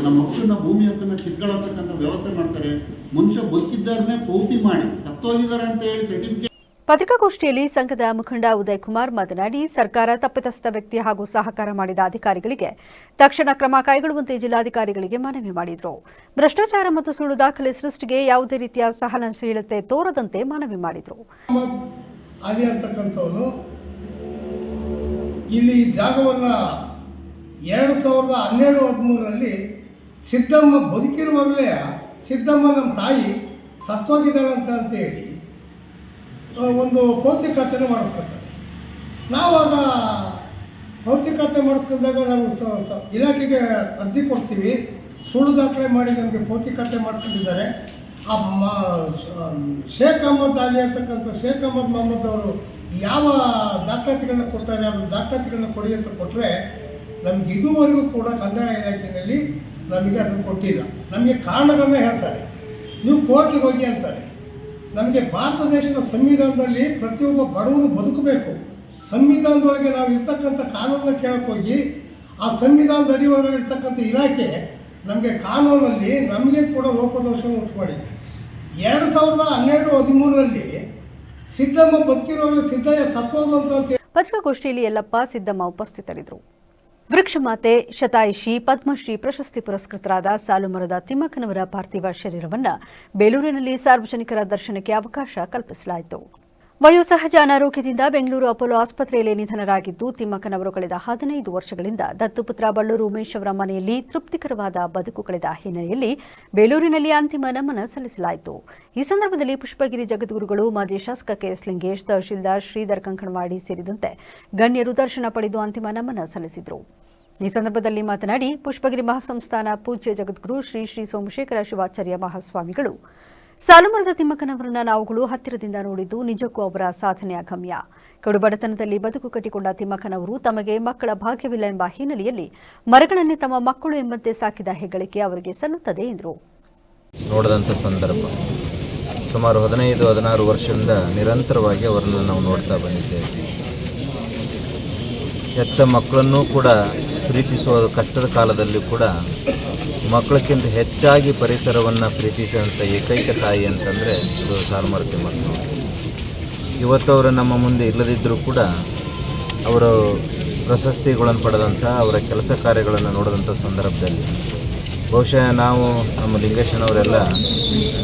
ನಮ್ಮ ಹಕ್ಕನ್ನು ಭೂಮಿ ಹಕ್ಕನ್ನು ಕಿತ್ಕೊಳ್ಳತಕ್ಕಂಥ ವ್ಯವಸ್ಥೆ ಮಾಡ್ತಾರೆ. ಮನುಷ್ಯ ಬದುಕಿದ್ದಾರನ್ನೇ ಪೌತಿ ಮಾಡಿ ಸತ್ತೋಗಿದ್ದಾರೆ ಅಂತ ಹೇಳಿ ಸರ್ಟಿಫಿಕೇಟ್. ಪತ್ರಿಕಾಗೋಷ್ಠಿಯಲ್ಲಿ ಸಂಘದ ಮುಖಂಡ ಉದಯ್ ಕುಮಾರ್ ಮಾತನಾಡಿ, ಸರ್ಕಾರ ತಪ್ಪಿತಸ್ಥ ವ್ಯಕ್ತಿ ಹಾಗೂ ಸಹಕಾರ ಮಾಡಿದ ಅಧಿಕಾರಿಗಳಿಗೆ ತಕ್ಷಣ ಕ್ರಮ ಕೈಗೊಳ್ಳುವಂತೆ ಜಿಲ್ಲಾಧಿಕಾರಿಗಳಿಗೆ ಮನವಿ ಮಾಡಿದರು. ಭ್ರಷ್ಟಾಚಾರ ಮತ್ತು ಸುಳ್ಳು ದಾಖಲೆ ಸೃಷ್ಟಿಗೆ ಯಾವುದೇ ರೀತಿಯ ಸಹನಶೀಲತೆ ತೋರದಂತೆ ಮನವಿ ಮಾಡಿದರು. ಇಲ್ಲಿ ಜಾಗವನ್ನು 2012-13ರಲ್ಲಿ ಸಿದ್ದಮ್ಮ ಬದುಕಿರುವಾಗಲೇ ಸಿದ್ದಮ್ಮ ನಮ್ಮ ತಾಯಿ ಸತ್ತೋಗಿದ್ದಾಳಂತ ಅಂತೇಳಿ ಒಂದು ಪೌತಿ ಖಾತೆನ ಮಾಡಿಸ್ಕೊತಾರೆ. ನಾವಾಗ ಪೌತಿ ಖಾತೆ ಮಾಡಿಸ್ಕೊಂಡಾಗ ನಾವು ಇಲಾಖೆಗೆ ಅರ್ಜಿ ಕೊಡ್ತೀವಿ, ಸುಳ್ಳು ದಾಖಲೆ ಮಾಡಿ ನಮಗೆ ಪೌತಿ ಖಾತೆ ಮಾಡ್ಕೊಂಡಿದ್ದಾರೆ. ಆ ಶೇಖ್ ಅಹಮದ್ ಅಲಿ ಅಂತಕ್ಕಂಥ ಶೇಖ್ ಅಹಮದ್ ಮೊಹಮ್ಮದ್ ಅವರು ಯಾವ ದಾಖಲಾತಿಗಳನ್ನ ಕೊಟ್ಟಾರೆ ಅದು ದಾಖಲಾತಿಗಳನ್ನ ಕೊಡಿ ಅಂತ ಕೊಟ್ಟರೆ ನಮಗೆ ಇದುವರೆಗೂ ಕೂಡ ಕಂದಾಯ ಇಲಾಖೆಯಲ್ಲಿ ನಮಗೆ ಅದನ್ನು ಕೊಟ್ಟಿಲ್ಲ. ನಮಗೆ ಕಾರಣಗಳನ್ನ ಹೇಳ್ತಾರೆ, ನೀವು ಕೋರ್ಟ್ಗೆ ಹೋಗಿ ಅಂತಾರೆ. ನಮಗೆ ಭಾರತ ದೇಶದ ಸಂವಿಧಾನದಲ್ಲಿ ಪ್ರತಿಯೊಬ್ಬ ಬಡವರು ಬದುಕಬೇಕು. ಸಂವಿಧಾನದೊಳಗೆ ನಾವು ಇರ್ತಕ್ಕಂಥ ಕಾನೂನನ್ನ ಕೇಳಕ್ಕೆ ಹೋಗಿ ಆ ಸಂವಿಧಾನದ ಅಡಿ ಒಳಗಡೆ ಇರ್ತಕ್ಕಂಥ ಇಲಾಖೆ ನಮಗೆ ಕಾನೂನಲ್ಲಿ ನಮಗೆ ಕೂಡ ಲೋಪದೋಷವನ್ನು ಉಂಟು ಮಾಡಿದೆ. 2012-13ರಲ್ಲಿ ಸಿದ್ದಮ್ಮ ಬದುಕಿರುವಾಗಲೇ ಸಿದ್ದಯ್ಯ ಸತ್ತೋದು ಅಂತ. ಪತ್ರಿಕಾಗೋಷ್ಠಿಯಲ್ಲಿ ಯಲ್ಲಪ್ಪ, ಸಿದ್ದಮ್ಮ ಉಪಸ್ಥಿತರಿದ್ದರು. ವೃಕ್ಷಮಾತೆ, ಶತಾಯುಷಿ, ಪದ್ಮಶ್ರೀ ಪ್ರಶಸ್ತಿ ಪುರಸ್ಕೃತರಾದ ಸಾಲುಮರದ ತಿಮ್ಮಕ್ಕನವರ ಪಾರ್ಥಿವ ಶರೀರವನ್ನು ಬೇಲೂರಿನಲ್ಲಿ ಸಾರ್ವಜನಿಕರ ದರ್ಶನಕ್ಕೆ ಅವಕಾಶ ಕಲ್ಪಿಸಲಾಯಿತು. ವಯೋಸಹಜ ಅನಾರೋಗ್ಯದಿಂದ ಬೆಂಗಳೂರು ಅಪೋಲೋ ಆಸ್ಪತ್ರೆಯಲ್ಲಿ ನಿಧನರಾಗಿದ್ದು, ತಿಮ್ಮಕ್ಕನವರು ಕಳೆದ 15 ವರ್ಷಗಳಿಂದ ದತ್ತುಪುತ್ರ ಬಳ್ಳೂರು ಉಮೇಶ್ ಅವರ ಮನೆಯಲ್ಲಿ ತೃಪ್ತಿಕರವಾದ ಬದುಕು ಕಳೆದ ಹಿನ್ನೆಲೆಯಲ್ಲಿ ಬೇಲೂರಿನಲ್ಲಿ ಅಂತಿಮ ನಮನ ಸಲ್ಲಿಸಲಾಯಿತು. ಈ ಸಂದರ್ಭದಲ್ಲಿ ಪುಷ್ಪಗಿರಿ ಜಗದ್ಗುರುಗಳು, ಮಾಜಿ ಶಾಸಕ ಕೆಎಸ್ ಲಿಂಗೇಶ್, ತಹಶೀಲ್ದಾರ್ ಶ್ರೀಧರ್ ಕಂಕಣವಾಡಿ ಸೇರಿದಂತೆ ಗಣ್ಯರು ದರ್ಶನ ಪಡೆದು ಅಂತಿಮ ನಮನ ಸಲ್ಲಿಸಿದರು. ಈ ಸಂದರ್ಭದಲ್ಲಿ ಮಾತನಾಡಿ, ಪುಷ್ಪಗಿರಿ ಮಹಾಸಂಸ್ಥಾನ ಪೂಜ್ಯ ಜಗದ್ಗುರು ಶ್ರೀ ಶ್ರೀ ಸೋಮಶೇಖರ ಶಿವಾಚಾರ್ಯ ಮಹಾಸ್ವಾಮಿಗಳು, ಸಾಲುಮರದ ತಿಮ್ಮಕ್ಕನವರನ್ನ ನಾವುಗಳು ಹತ್ತಿರದಿಂದ ನೋಡಿದ್ದು ನಿಜಕ್ಕೂ ಅವರ ಸಾಧನೆ ಅಗಮ್ಯ. ಕಡುಬಡತನದಲ್ಲಿ ಬದುಕು ಕಟ್ಟಿಕೊಂಡ ತಿಮ್ಮಕ್ಕನವರು ತಮಗೆ ಮಕ್ಕಳ ಭಾಗ್ಯವಿಲ್ಲ ಎಂಬ ಹಿನ್ನೆಲೆಯಲ್ಲಿ ಮರಗಳನ್ನೇ ತಮ್ಮ ಮಕ್ಕಳು ಎಂಬಂತೆ ಸಾಕಿದ ಹೆಗ್ಗಳಿಕೆ ಅವರಿಗೆ ಸಲ್ಲುತ್ತದೆ ಎಂದರು. ನೋಡಿದಂಥ ಸಂದರ್ಭ ಸುಮಾರು 15-16 ವರ್ಷದಿಂದ ನಿರಂತರವಾಗಿ ಅವರನ್ನು ನಾವು ನೋಡ್ತಾ ಬಂದಿದ್ದೇವೆ. ಹೆತ್ತ ಮಕ್ಕಳನ್ನೂ ಕೂಡ ಪ್ರೀತಿಸುವ ಕಷ್ಟದ ಕಾಲದಲ್ಲಿ ಕೂಡ ಮಕ್ಕಳಕ್ಕಿಂತ ಹೆಚ್ಚಾಗಿ ಪರಿಸರವನ್ನು ಪ್ರೀತಿಸುವಂಥ ಏಕೈಕ ತಾಯಿ ಅಂತಂದರೆ ಇದು ಸಾಲುಮರದ ತಿಮ್ಮಕ್ಕನವರು. ಇವತ್ತು ಅವರು ನಮ್ಮ ಮುಂದೆ ಇಲ್ಲದಿದ್ದರೂ ಕೂಡ ಅವರು ಪ್ರಶಸ್ತಿಗಳನ್ನು ಪಡೆದಂಥ ಅವರ ಕೆಲಸ ಕಾರ್ಯಗಳನ್ನು ನೋಡಿದಂಥ ಸಂದರ್ಭದಲ್ಲಿ ಬಹುಶಃ ನಾವು ನಮ್ಮ ಲಿಂಗೇಶನವರೆಲ್ಲ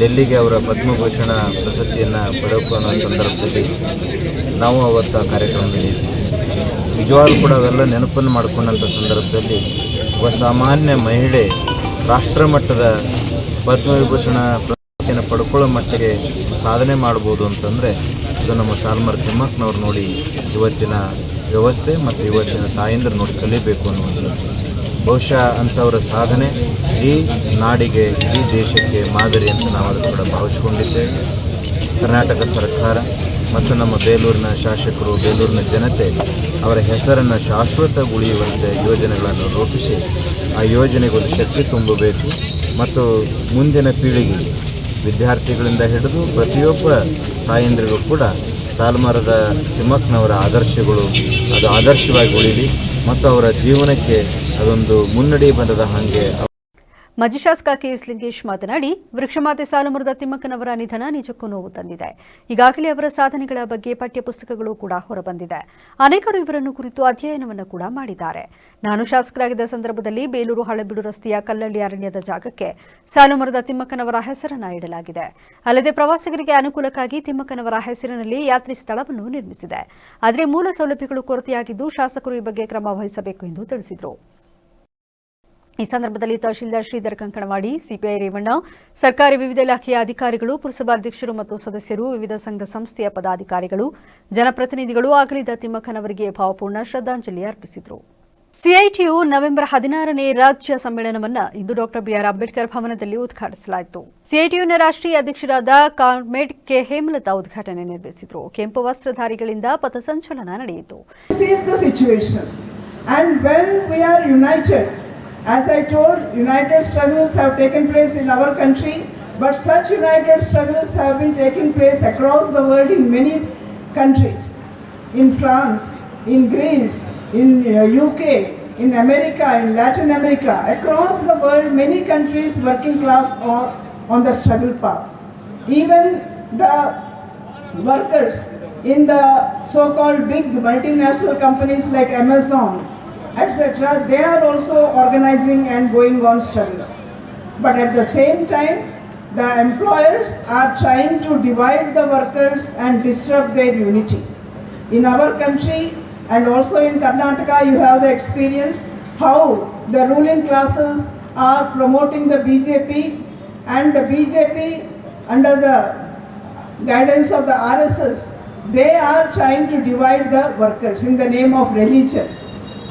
ಡೆಲ್ಲಿಗೆ ಅವರ ಪದ್ಮಭೂಷಣ ಪ್ರಶಸ್ತಿಯನ್ನು ಪಡೆಯುವ ಅನ್ನೋ ಸಂದರ್ಭದಲ್ಲಿ ನಾವು ಅವತ್ತು ಆ ಕಾರ್ಯಕ್ರಮದಲ್ಲಿ ನಿಜವಾಗ್ಲೂ ಕೂಡ ಅವೆಲ್ಲ ನೆನಪನ್ನು ಮಾಡಿಕೊಂಡಂಥ ಸಂದರ್ಭದಲ್ಲಿ ಒಬ್ಬ ಸಾಮಾನ್ಯ ಮಹಿಳೆ ರಾಷ್ಟ್ರಮಟ್ಟದ ಪದ್ಮವಿಭೂಷಣ ಪ್ರಶಸ್ತಿಯನ್ನು ಪಡ್ಕೊಳ್ಳೋ ಮಟ್ಟಿಗೆ ಸಾಧನೆ ಮಾಡ್ಬೋದು ಅಂತಂದರೆ ಇದು ನಮ್ಮ ಸಾಲುಮರದ ತಿಮ್ಮಕ್ಕನವ್ರು ನೋಡಿ ಇವತ್ತಿನ ವ್ಯವಸ್ಥೆ ಮತ್ತು ಇವತ್ತಿನ ತಾಯಂದಿರು ನೋಡಿ ಕಲಿಬೇಕು ಅನ್ನೋದು. ಬಹುಶಃ ಅಂಥವರ ಸಾಧನೆ ಇಡೀ ನಾಡಿಗೆ, ಇಡೀ ದೇಶಕ್ಕೆ ಮಾದರಿ ಅಂತ ನಾವು ಅದನ್ನು ಕೂಡ ಭಾವಿಸ್ಕೊಂಡಿದ್ದೇವೆ. ಕರ್ನಾಟಕ ಸರ್ಕಾರ ಮತ್ತು ನಮ್ಮ ಬೇಲೂರಿನ ಶಾಸಕರು, ಬೇಲೂರಿನ ಜನತೆ ಅವರ ಹೆಸರನ್ನು ಶಾಶ್ವತಗೊಳಿಯುವಂತೆ ಯೋಜನೆಗಳನ್ನು ರೂಪಿಸಿ ಆ ಯೋಜನೆಗೆ ಒಂದು ಶಕ್ತಿ ತುಂಬಬೇಕು ಮತ್ತು ಮುಂದಿನ ಪೀಳಿಗೆಗೆ ವಿದ್ಯಾರ್ಥಿಗಳಿಂದ ಹಿಡಿದು ಪ್ರತಿಯೊಬ್ಬ ತಾಯಂದಿರಿಗೂ ಕೂಡ ಸಾಲುಮರದ ತಿಮ್ಮಕ್ಕನವರ ಆದರ್ಶಗಳು ಅದು ಆದರ್ಶವಾಗಿ ಉಳಿಲಿ ಮತ್ತು ಅವರ ಜೀವನಕ್ಕೆ ಅದೊಂದು ಮುನ್ನಡಿ ಬರದ ಹಾಗೆ. ಮಾಜಿ ಶಾಸಕ ಕೆಎಸ್ ಲಿಂಗೇಶ್ ಮಾತನಾಡಿ, ವೃಕ್ಷಮಾತೆ ಸಾಲುಮರದ ತಿಮ್ಮಕ್ಕನವರ ನಿಧನ ನಿಜಕ್ಕೂ ನೋವು ತಂದಿದೆ. ಈಗಾಗಲೇ ಅವರ ಸಾಧನೆಗಳ ಬಗ್ಗೆ ಪಠ್ಯಪುಸ್ತಕಗಳು ಕೂಡ ಹೊರಬಂದಿದೆ. ಅನೇಕರು ಇವರನ್ನು ಕುರಿತು ಅಧ್ಯಯನವನ್ನು ಕೂಡ ಮಾಡಿದ್ದಾರೆ. ನಾನು ಶಾಸಕರಾಗಿದ್ದ ಸಂದರ್ಭದಲ್ಲಿ ಬೇಲೂರು ಹಳೆಬೀಡು ರಸ್ತೆಯ ಕಲ್ಲಳ್ಳಿ ಅರಣ್ಯದ ಜಾಗಕ್ಕೆ ಸಾಲುಮರದ ತಿಮ್ಮಕ್ಕನವರ ಹೆಸರನ್ನು ಇಡಲಾಗಿದೆ. ಅಲ್ಲದೆ ಪ್ರವಾಸಿಗರಿಗೆ ಅನುಕೂಲಕ್ಕಾಗಿ ತಿಮ್ಮಕ್ಕನವರ ಹೆಸರಿನಲ್ಲಿ ಯಾತ್ರಿ ಸ್ಥಳವನ್ನು ನಿರ್ಮಿಸಿದೆ. ಆದರೆ ಮೂಲ ಸೌಲಭ್ಯಗಳು ಕೊರತೆಯಾಗಿದ್ದು ಶಾಸಕರು ಈ ಬಗ್ಗೆ ಕ್ರಮ ವಹಿಸಬೇಕು ಎಂದು ತಿಳಿಸಿದರು. ಈ ಸಂದರ್ಭದಲ್ಲಿ ತಹಶೀಲ್ದಾರ್ ಶ್ರೀಧರ್ ಕಂಕಣವಾಡಿ, ಸಿಪಿಐ ರೇವಣ್ಣ, ಸರ್ಕಾರಿ ವಿವಿಧ ಇಲಾಖೆಯ ಅಧಿಕಾರಿಗಳು, ಪುರಸಭಾಧ್ಯಕ್ಷರು ಮತ್ತು ಸದಸ್ಯರು, ವಿವಿಧ ಸಂಘ ಸಂಸ್ಥೆಯ ಪದಾಧಿಕಾರಿಗಳು, ಜನಪ್ರತಿನಿಧಿಗಳು ಅಗಲಿದ ತಿಮ್ಮಕ್ಕನವರಿಗೆ ಭಾವಪೂರ್ಣ ಶ್ರದ್ಧಾಂಜಲಿ ಅರ್ಪಿಸಿದರು. ಸಿಐಟಿಯು ನವೆಂಬರ್ 16ನೇ ರಾಜ್ಯ ಸಮ್ಮೇಳನವನ್ನು ಇಂದು ಡಾಕ್ಟರ್ ಬಿಆರ್ ಅಂಬೇಡ್ಕರ್ ಭವನದಲ್ಲಿ ಉದ್ಘಾಟಿಸಲಾಯಿತು. ಸಿಐಟಿಯುನ ರಾಷ್ಟ್ರೀಯ ಅಧ್ಯಕ್ಷರಾದ ಕಾಮ್ರೇಡ್ ಕೆ ಹೇಮಲತಾ ಉದ್ಘಾಟನೆ ನೆರವೇರಿಸಿದರು. ಕೆಂಪು ವಸ್ತ್ರಧಾರಿಗಳಿಂದ ಪಥಸಂಚಲನ ನಡೆಯಿತು. As I told, united struggles have taken place in our country, but such united struggles have been taking place across the world in many countries. In France, in Greece, in UK, in America, in Latin America, across the world, many countries working class are on the struggle path. Even the workers in the so-called big multinational companies like Amazon, etc., they are also organizing and going on struggles. But at the same time, the employers are trying to divide the workers and disrupt their unity. In our country and also in Karnataka, you have the experience how the ruling classes are promoting the BJP, and the BJP under the guidance of the RSS, they are trying to divide the workers in the name of religion.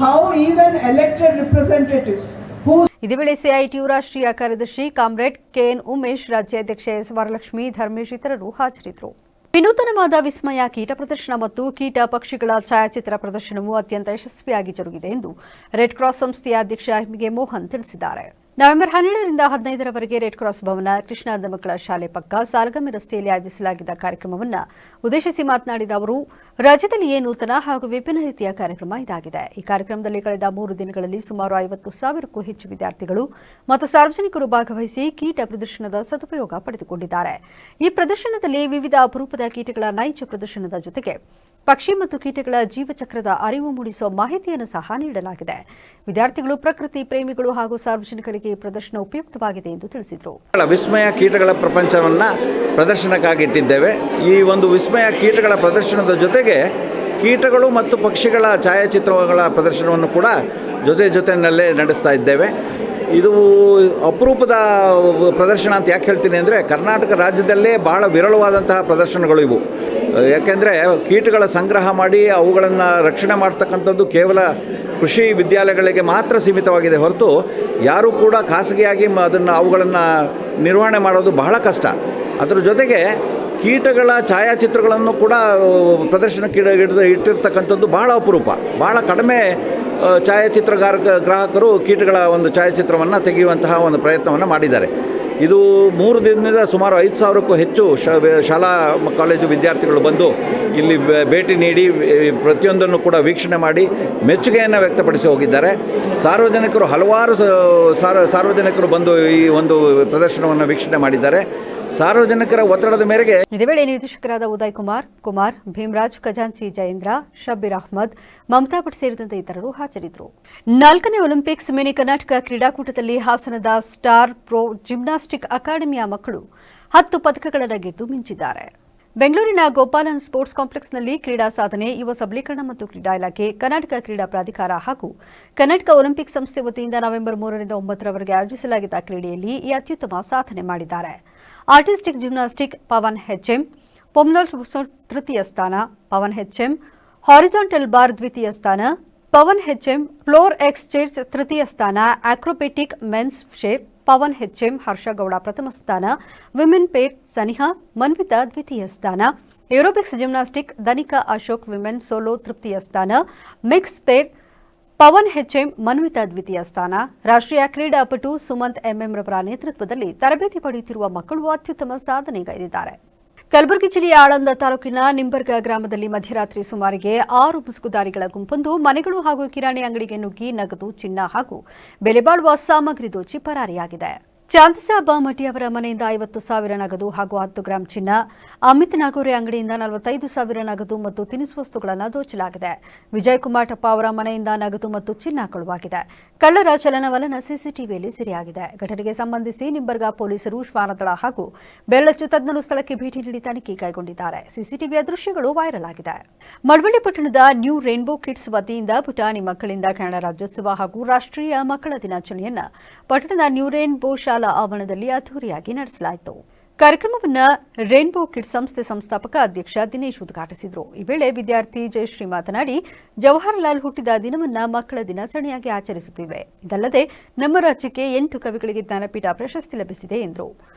How even elected representatives who ಇದೇ ವೇಳೆ CITU ರಾಷ್ಟ್ರೀಯ ಕಾರ್ಯದರ್ಶಿ comrade K N Umesh, ರಾಜ್ಯಾಧ್ಯಕ್ಷ S Varalakshmi, Dharmesh ಇತರರು ಹಾಜರಿದ್ದರು. ವಿನೂತನವಾದ ವಿಸ್ಮಯ ಕೀಟ ಪ್ರದರ್ಶನ ಮತ್ತು ಕೀಟ ಪಕ್ಷಿಗಳ ಛಾಯಾಚಿತ್ರ ಪ್ರದರ್ಶನವು ಅತ್ಯಂತ ಯಶಸ್ವಿಯಾಗಿ ಜರುಗಿದೆ ಎಂದು ರೆಡ್ ಕ್ರಾಸ್ ಸಂಸ್ಥೆಯ ಅಧ್ಯಕ್ಷ ಎಂ ಮೋಹನ್ ತಿಳಿಸಿದ್ದಾರೆ. ನವೆಂಬರ್ 12ರಿಂದ 15ರವರೆಗೆ ರೆಡ್ ಕ್ರಾಸ್ ಭವನ, ಕೃಷ್ಣಾದ ಮಕ್ಕಳ ಶಾಲೆ ಪಕ್ಕ ಸಾಲಗಮ್ಮೆ ರಸ್ತೆಯಲ್ಲಿ ಆಯೋಜಿಸಲಾಗಿದ್ದ ಕಾರ್ಯಕ್ರಮವನ್ನು ಉದ್ದೇಶಿಸಿ ಮಾತನಾಡಿದ ಅವರು, ರಾಜ್ಯದಲ್ಲಿಯೇ ನೂತನ ಹಾಗೂ ವಿಭಿನ್ನ ರೀತಿಯ ಕಾರ್ಯಕ್ರಮ ಇದಾಗಿದೆ. ಈ ಕಾರ್ಯಕ್ರಮದಲ್ಲಿ ಕಳೆದ 3 ದಿನಗಳಲ್ಲಿ ಸುಮಾರು 50,000ಕ್ಕೂ ಹೆಚ್ಚು ವಿದ್ಯಾರ್ಥಿಗಳು ಮತ್ತು ಸಾರ್ವಜನಿಕರು ಭಾಗವಹಿಸಿ ಕೀಟ ಪ್ರದರ್ಶನದ ಸದುಪಯೋಗ ಪಡೆದುಕೊಂಡಿದ್ದಾರೆ. ಈ ಪ್ರದರ್ಶನದಲ್ಲಿ ವಿವಿಧ ಅಪರೂಪದ ಕೀಟಗಳ ನೈಜ ಪ್ರದರ್ಶನದ ಜೊತೆಗೆ ಪಕ್ಷಿ ಮತ್ತು ಕೀಟಗಳ ಜೀವಚಕ್ರದ ಅರಿವು ಮೂಡಿಸುವ ಮಾಹಿತಿಯನ್ನು ಸಹ ನೀಡಲಾಗಿದೆ. ವಿದ್ಯಾರ್ಥಿಗಳು, ಪ್ರಕೃತಿ ಪ್ರೇಮಿಗಳು ಹಾಗೂ ಸಾರ್ವಜನಿಕರಿಗೆ ಈ ಪ್ರದರ್ಶನ ಉಪಯುಕ್ತವಾಗಿದೆ ಎಂದು ತಿಳಿಸಿದರು. ವಿಸ್ಮಯ ಕೀಟಗಳ ಪ್ರಪಂಚವನ್ನು ಪ್ರದರ್ಶನಕ್ಕಾಗಿಟ್ಟಿದ್ದೇವೆ. ಈ ಒಂದು ವಿಸ್ಮಯ ಕೀಟಗಳ ಪ್ರದರ್ಶನದ ಜೊತೆಗೆ ಕೀಟಗಳು ಮತ್ತು ಪಕ್ಷಿಗಳ ಛಾಯಾಚಿತ್ರಗಳ ಪ್ರದರ್ಶನವನ್ನು ಕೂಡ ಜೊತೆಯಲ್ಲೇ ನಡೆಸ್ತಾ ಇದ್ದೇವೆ. ಇದು ಅಪರೂಪದ ಪ್ರದರ್ಶನ ಅಂತ ಯಾಕೆ ಹೇಳ್ತೀನಿ ಅಂದರೆ, ಕರ್ನಾಟಕ ರಾಜ್ಯದಲ್ಲೇ ಬಹಳ ವಿರಳವಾದಂತಹ ಪ್ರದರ್ಶನಗಳು ಇವು. ಯಾಕೆಂದರೆ ಕೀಟಗಳ ಸಂಗ್ರಹ ಮಾಡಿ ಅವುಗಳನ್ನು ರಕ್ಷಣೆ ಮಾಡ್ತಕ್ಕಂಥದ್ದು ಕೇವಲ ಕೃಷಿ ವಿದ್ಯಾಲಯಗಳಿಗೆ ಮಾತ್ರ ಸೀಮಿತವಾಗಿದೆ ಹೊರತು ಯಾರೂ ಕೂಡ ಖಾಸಗಿಯಾಗಿ ಅವುಗಳನ್ನು ನಿರ್ವಹಣೆ ಮಾಡೋದು ಬಹಳ ಕಷ್ಟ. ಅದರ ಜೊತೆಗೆ ಕೀಟಗಳ ಛಾಯಾಚಿತ್ರಗಳನ್ನು ಕೂಡ ಪ್ರದರ್ಶನಕ್ಕೆ ಇಟ್ಟಿರ್ತಕ್ಕಂಥದ್ದು ಬಹಳ ಅಪರೂಪ. ಬಹಳ ಕಡಿಮೆ ಗ್ರಾಹಕರು ಕೀಟಗಳ ಒಂದು ಛಾಯಾಚಿತ್ರವನ್ನು ತೆಗೆಯುವಂತಹ ಒಂದು ಪ್ರಯತ್ನವನ್ನು ಮಾಡಿದ್ದಾರೆ. ಇದು 3 ದಿನದಿಂದ ಸುಮಾರು 5,000ಕ್ಕೂ ಹೆಚ್ಚು ಶಾಲಾ ಕಾಲೇಜು ವಿದ್ಯಾರ್ಥಿಗಳು ಬಂದು ಇಲ್ಲಿ ಭೇಟಿ ನೀಡಿ ಪ್ರತಿಯೊಂದನ್ನು ಕೂಡ ವೀಕ್ಷಣೆ ಮಾಡಿ ಮೆಚ್ಚುಗೆಯನ್ನು ವ್ಯಕ್ತಪಡಿಸಿ ಹೋಗಿದ್ದಾರೆ. ಸಾರ್ವಜನಿಕರು ಹಲವಾರು ಸಾರ್ವಜನಿಕರು ಬಂದು ಈ ಒಂದು ಪ್ರದರ್ಶನವನ್ನು ವೀಕ್ಷಣೆ ಮಾಡಿದ್ದಾರೆ. ಸಾರ್ವಜನಿಕರ ಒತ್ತಡದ ಮೇರೆಗೆ ಇದೇ ವೇಳೆ ನಿರ್ದೇಶಕರಾದ ಉದಯ್ ಕುಮಾರ್, ಭೀಮರಾಜ್, ಖಜಾಂಚಿ ಜಯೇಂದ್ರ, ಶಬ್ಬೀರ್ ಅಹ್ಮದ್, ಮಮತಾ ಭಟ್ ಸೇರಿದಂತೆ ಇತರರು ಹಾಜರಿದ್ದರು. 4ನೇ ಒಲಿಂಪಿಕ್ಸ್ ಮಿನಿ ಕರ್ನಾಟಕ ಕ್ರೀಡಾಕೂಟದಲ್ಲಿ ಹಾಸನದ ಸ್ಟಾರ್ ಪ್ರೊ ಜಿಮ್ನಾಸ್ಟಿಕ್ ಅಕಾಡೆಮಿಯ ಮಕ್ಕಳು 10 ಪದಕಗಳನ್ನು ಗೆದ್ದು ಮಿಂಚಿದ್ದಾರೆ. ಬೆಂಗಳೂರಿನ ಗೋಪಾಲನ್ ಸ್ಪೋರ್ಟ್ಸ್ ಕಾಂಪ್ಲೆಕ್ಸ್ನಲ್ಲಿ ಕ್ರೀಡಾ ಸಾಧನೆ, ಯುವ ಸಬಲೀಕರಣ ಮತ್ತು ಕ್ರೀಡಾ ಇಲಾಖೆ, ಕರ್ನಾಟಕ ಕ್ರೀಡಾ ಪ್ರಾಧಿಕಾರ ಹಾಗೂ ಕರ್ನಾಟಕ ಒಲಿಂಪಿಕ್ ಸಂಸ್ಥೆ ವತಿಯಿಂದ ನವೆಂಬರ್ 3ರಿಂದ 9ರವರೆಗೆ ಆಯೋಜಿಸಲಾಗಿದ್ದ ಕ್ರೀಡೆಯಲ್ಲಿ ಈ ಅತ್ಯುತ್ತಮ ಸಾಧನೆ ಮಾಡಿದ್ದಾರೆ. ಆರ್ಟಿಸ್ಟಿಕ್ ಜಿಮ್ನಾಸ್ಟಿಕ್ ಪವನ್ ಹೆಚ್ಎಂ, ಪೊಮ್ನಲ್ ತೃತೀಯ ಸ್ಥಾನ, ಪವನ್ ಹೆಚ್ಎಂ ಹಾರಿಜಾಂಟಲ್ ಬಾರ್ ದ್ವಿತೀಯ ಸ್ಥಾನ, ಪವನ್ ಹೆಚ್ಎಂ ಫ್ಲೋರ್ ಎಕ್ಸ್ಚೇಂಜ್ ತೃತೀಯ ಸ್ಥಾನ, ಆಕ್ರೋಬ್ಯಾಟಿಕ್ ಮೆನ್ಸ್ ಶೇರ್ ಪವನ್ ಹೆಚ್ಎಂ ಹರ್ಷಗೌಡ ಪ್ರಥಮ ಸ್ಥಾನ, ವಿಮೆನ್ ಪೇರ್ ಸನಿಹಾ ಮನ್ವಿತಾ ದ್ವಿತೀಯ ಸ್ಥಾನ, aerobics gymnastic Danika Ashok women solo ತೃತೀಯ ಸ್ಥಾನ, mix pair Pavan HM Manvitha ದ್ವಿತೀಯ ಸ್ಥಾನ. ರಾಷ್ಟ್ರೀಯ ಕ್ರೀಡಾಪಟು ಸುಮಂತ್ ಎಂಎಂ ರವರ ನೇತೃತ್ವದಲ್ಲಿ ತರಬೇತಿ ಪಡೆಯುತ್ತಿರುವ ಮಕ್ಕಳು ಅತ್ಯುತ್ತಮ ಸಾಧನೆಗೈದಿದ್ದಾರೆ. ಕಲಬುರಗಿ ಜಿಲ್ಲೆಯ ಆಳಂದ ತಾಲೂಕಿನ ನಿಂಬರ್ಗ ಗ್ರಾಮದಲ್ಲಿ ಮಧ್ಯರಾತ್ರಿ ಸುಮಾರಿಗೆ 6 ಮುಸುಕುದಾರಿಗಳ ಗುಂಪೊಂದು ಮನೆಗಳು ಹಾಗೂ ಕಿರಾಣಿ ಅಂಗಡಿಗೆ ನುಗ್ಗಿ ನಗದು, ಚಿನ್ನ ಹಾಗೂ ಬೆಲೆ ಬಾಳುವ ಸಾಮಗ್ರಿ ದೋಚಿ ಪರಾರಿಯಾಗಿದೆ. ಚಾಂದಿಸಾಬ ಮಠಿ ಅವರ ಮನೆಯಿಂದ 50,000 ನಗದು ಹಾಗೂ 10 ಗ್ರಾಂ ಚಿನ್ನ, ಅಮಿತ್ ನಾಗೋರೆ ಅಂಗಡಿಯಿಂದ 45,000 ನಗದು ಮತ್ತು ತಿನಿಸು ವಸ್ತುಗಳನ್ನು ದೋಚಲಾಗಿದೆ. ವಿಜಯ್ ಕುಮಾರ್ ಟಪ್ಪ ಅವರ ಮನೆಯಿಂದ ನಗದು ಮತ್ತು ಚಿನ್ನ ಕಳುವಾಗಿದೆ. ಕಳ್ಳರ ಚಲನವಲನ ಸಿಸಿಟಿವಿಯಲ್ಲಿ ಸೆರೆಯಾಗಿದೆ. ಘಟನೆಗೆ ಸಂಬಂಧಿಸಿ ನಿಂಬರ್ಗಾ ಪೊಲೀಸರು, ಶ್ವಾನದಳ ಹಾಗೂ ಬೆಳ್ಳಚ್ಚು ತಜ್ಞರು ಸ್ಥಳಕ್ಕೆ ಭೇಟಿ ನೀಡಿ ತನಿಖೆ ಕೈಗೊಂಡಿದ್ದಾರೆ. ಸಿಸಿಟಿವಿಯ ದೃಶ್ಯಗಳು ವೈರಲ್ ಆಗಿದೆ. ಮಳವಳ್ಳಿ ಪಟ್ಟಣದ ನ್ಯೂ ರೈನ್ಬೋ ಕಿಡ್ಸ್ ವತಿಯಿಂದ ಪುಟಾಣಿ ಮಕ್ಕಳಿಂದ ಕನ್ನಡ ರಾಜ್ಯೋತ್ಸವ ಹಾಗೂ ರಾಷ್ಟ್ರೀಯ ಮಕ್ಕಳ ದಿನಾಚರಣೆಯನ್ನು ಪಟ್ಟಣದ ನ್ಯೂ ರೈನ್ಬೋ ಶಾಲಾ ಆವರಣದಲ್ಲಿ ಅದ್ದೂರಿಯಾಗಿ ನಡೆಸಲಾಯಿತು. ಕಾರ್ಯಕ್ರಮವನ್ನು ರೈನ್ಬೋ ಕಿಡ್ಸ್ ಸಂಸ್ಥೆ ಸಂಸ್ಥಾಪಕ ಅಧ್ಯಕ್ಷ ದಿನೇಶ್ ಉದ್ಘಾಟಿಸಿದರು. ಈ ವೇಳೆ ವಿದ್ಯಾರ್ಥಿ ಜಯಶ್ರೀ ಮಾತನಾಡಿ, ಜವಾಹರಲಾಲ್ ಹುಟ್ಟಿದ ದಿನವನ್ನು ಮಕ್ಕಳ ದಿನಾಚರಣೆಯಾಗಿ ಆಚರಿಸುತ್ತಿವೆ. ಇದಲ್ಲದೆ ನಮ್ಮ ರಾಜ್ಯಕ್ಕೆ 8 ಕವಿಗಳಿಗೆ ಜ್ಞಾನಪೀಠ ಪ್ರಶಸ್ತಿ ಲಭಿಸಿದೆ ಎಂದರು.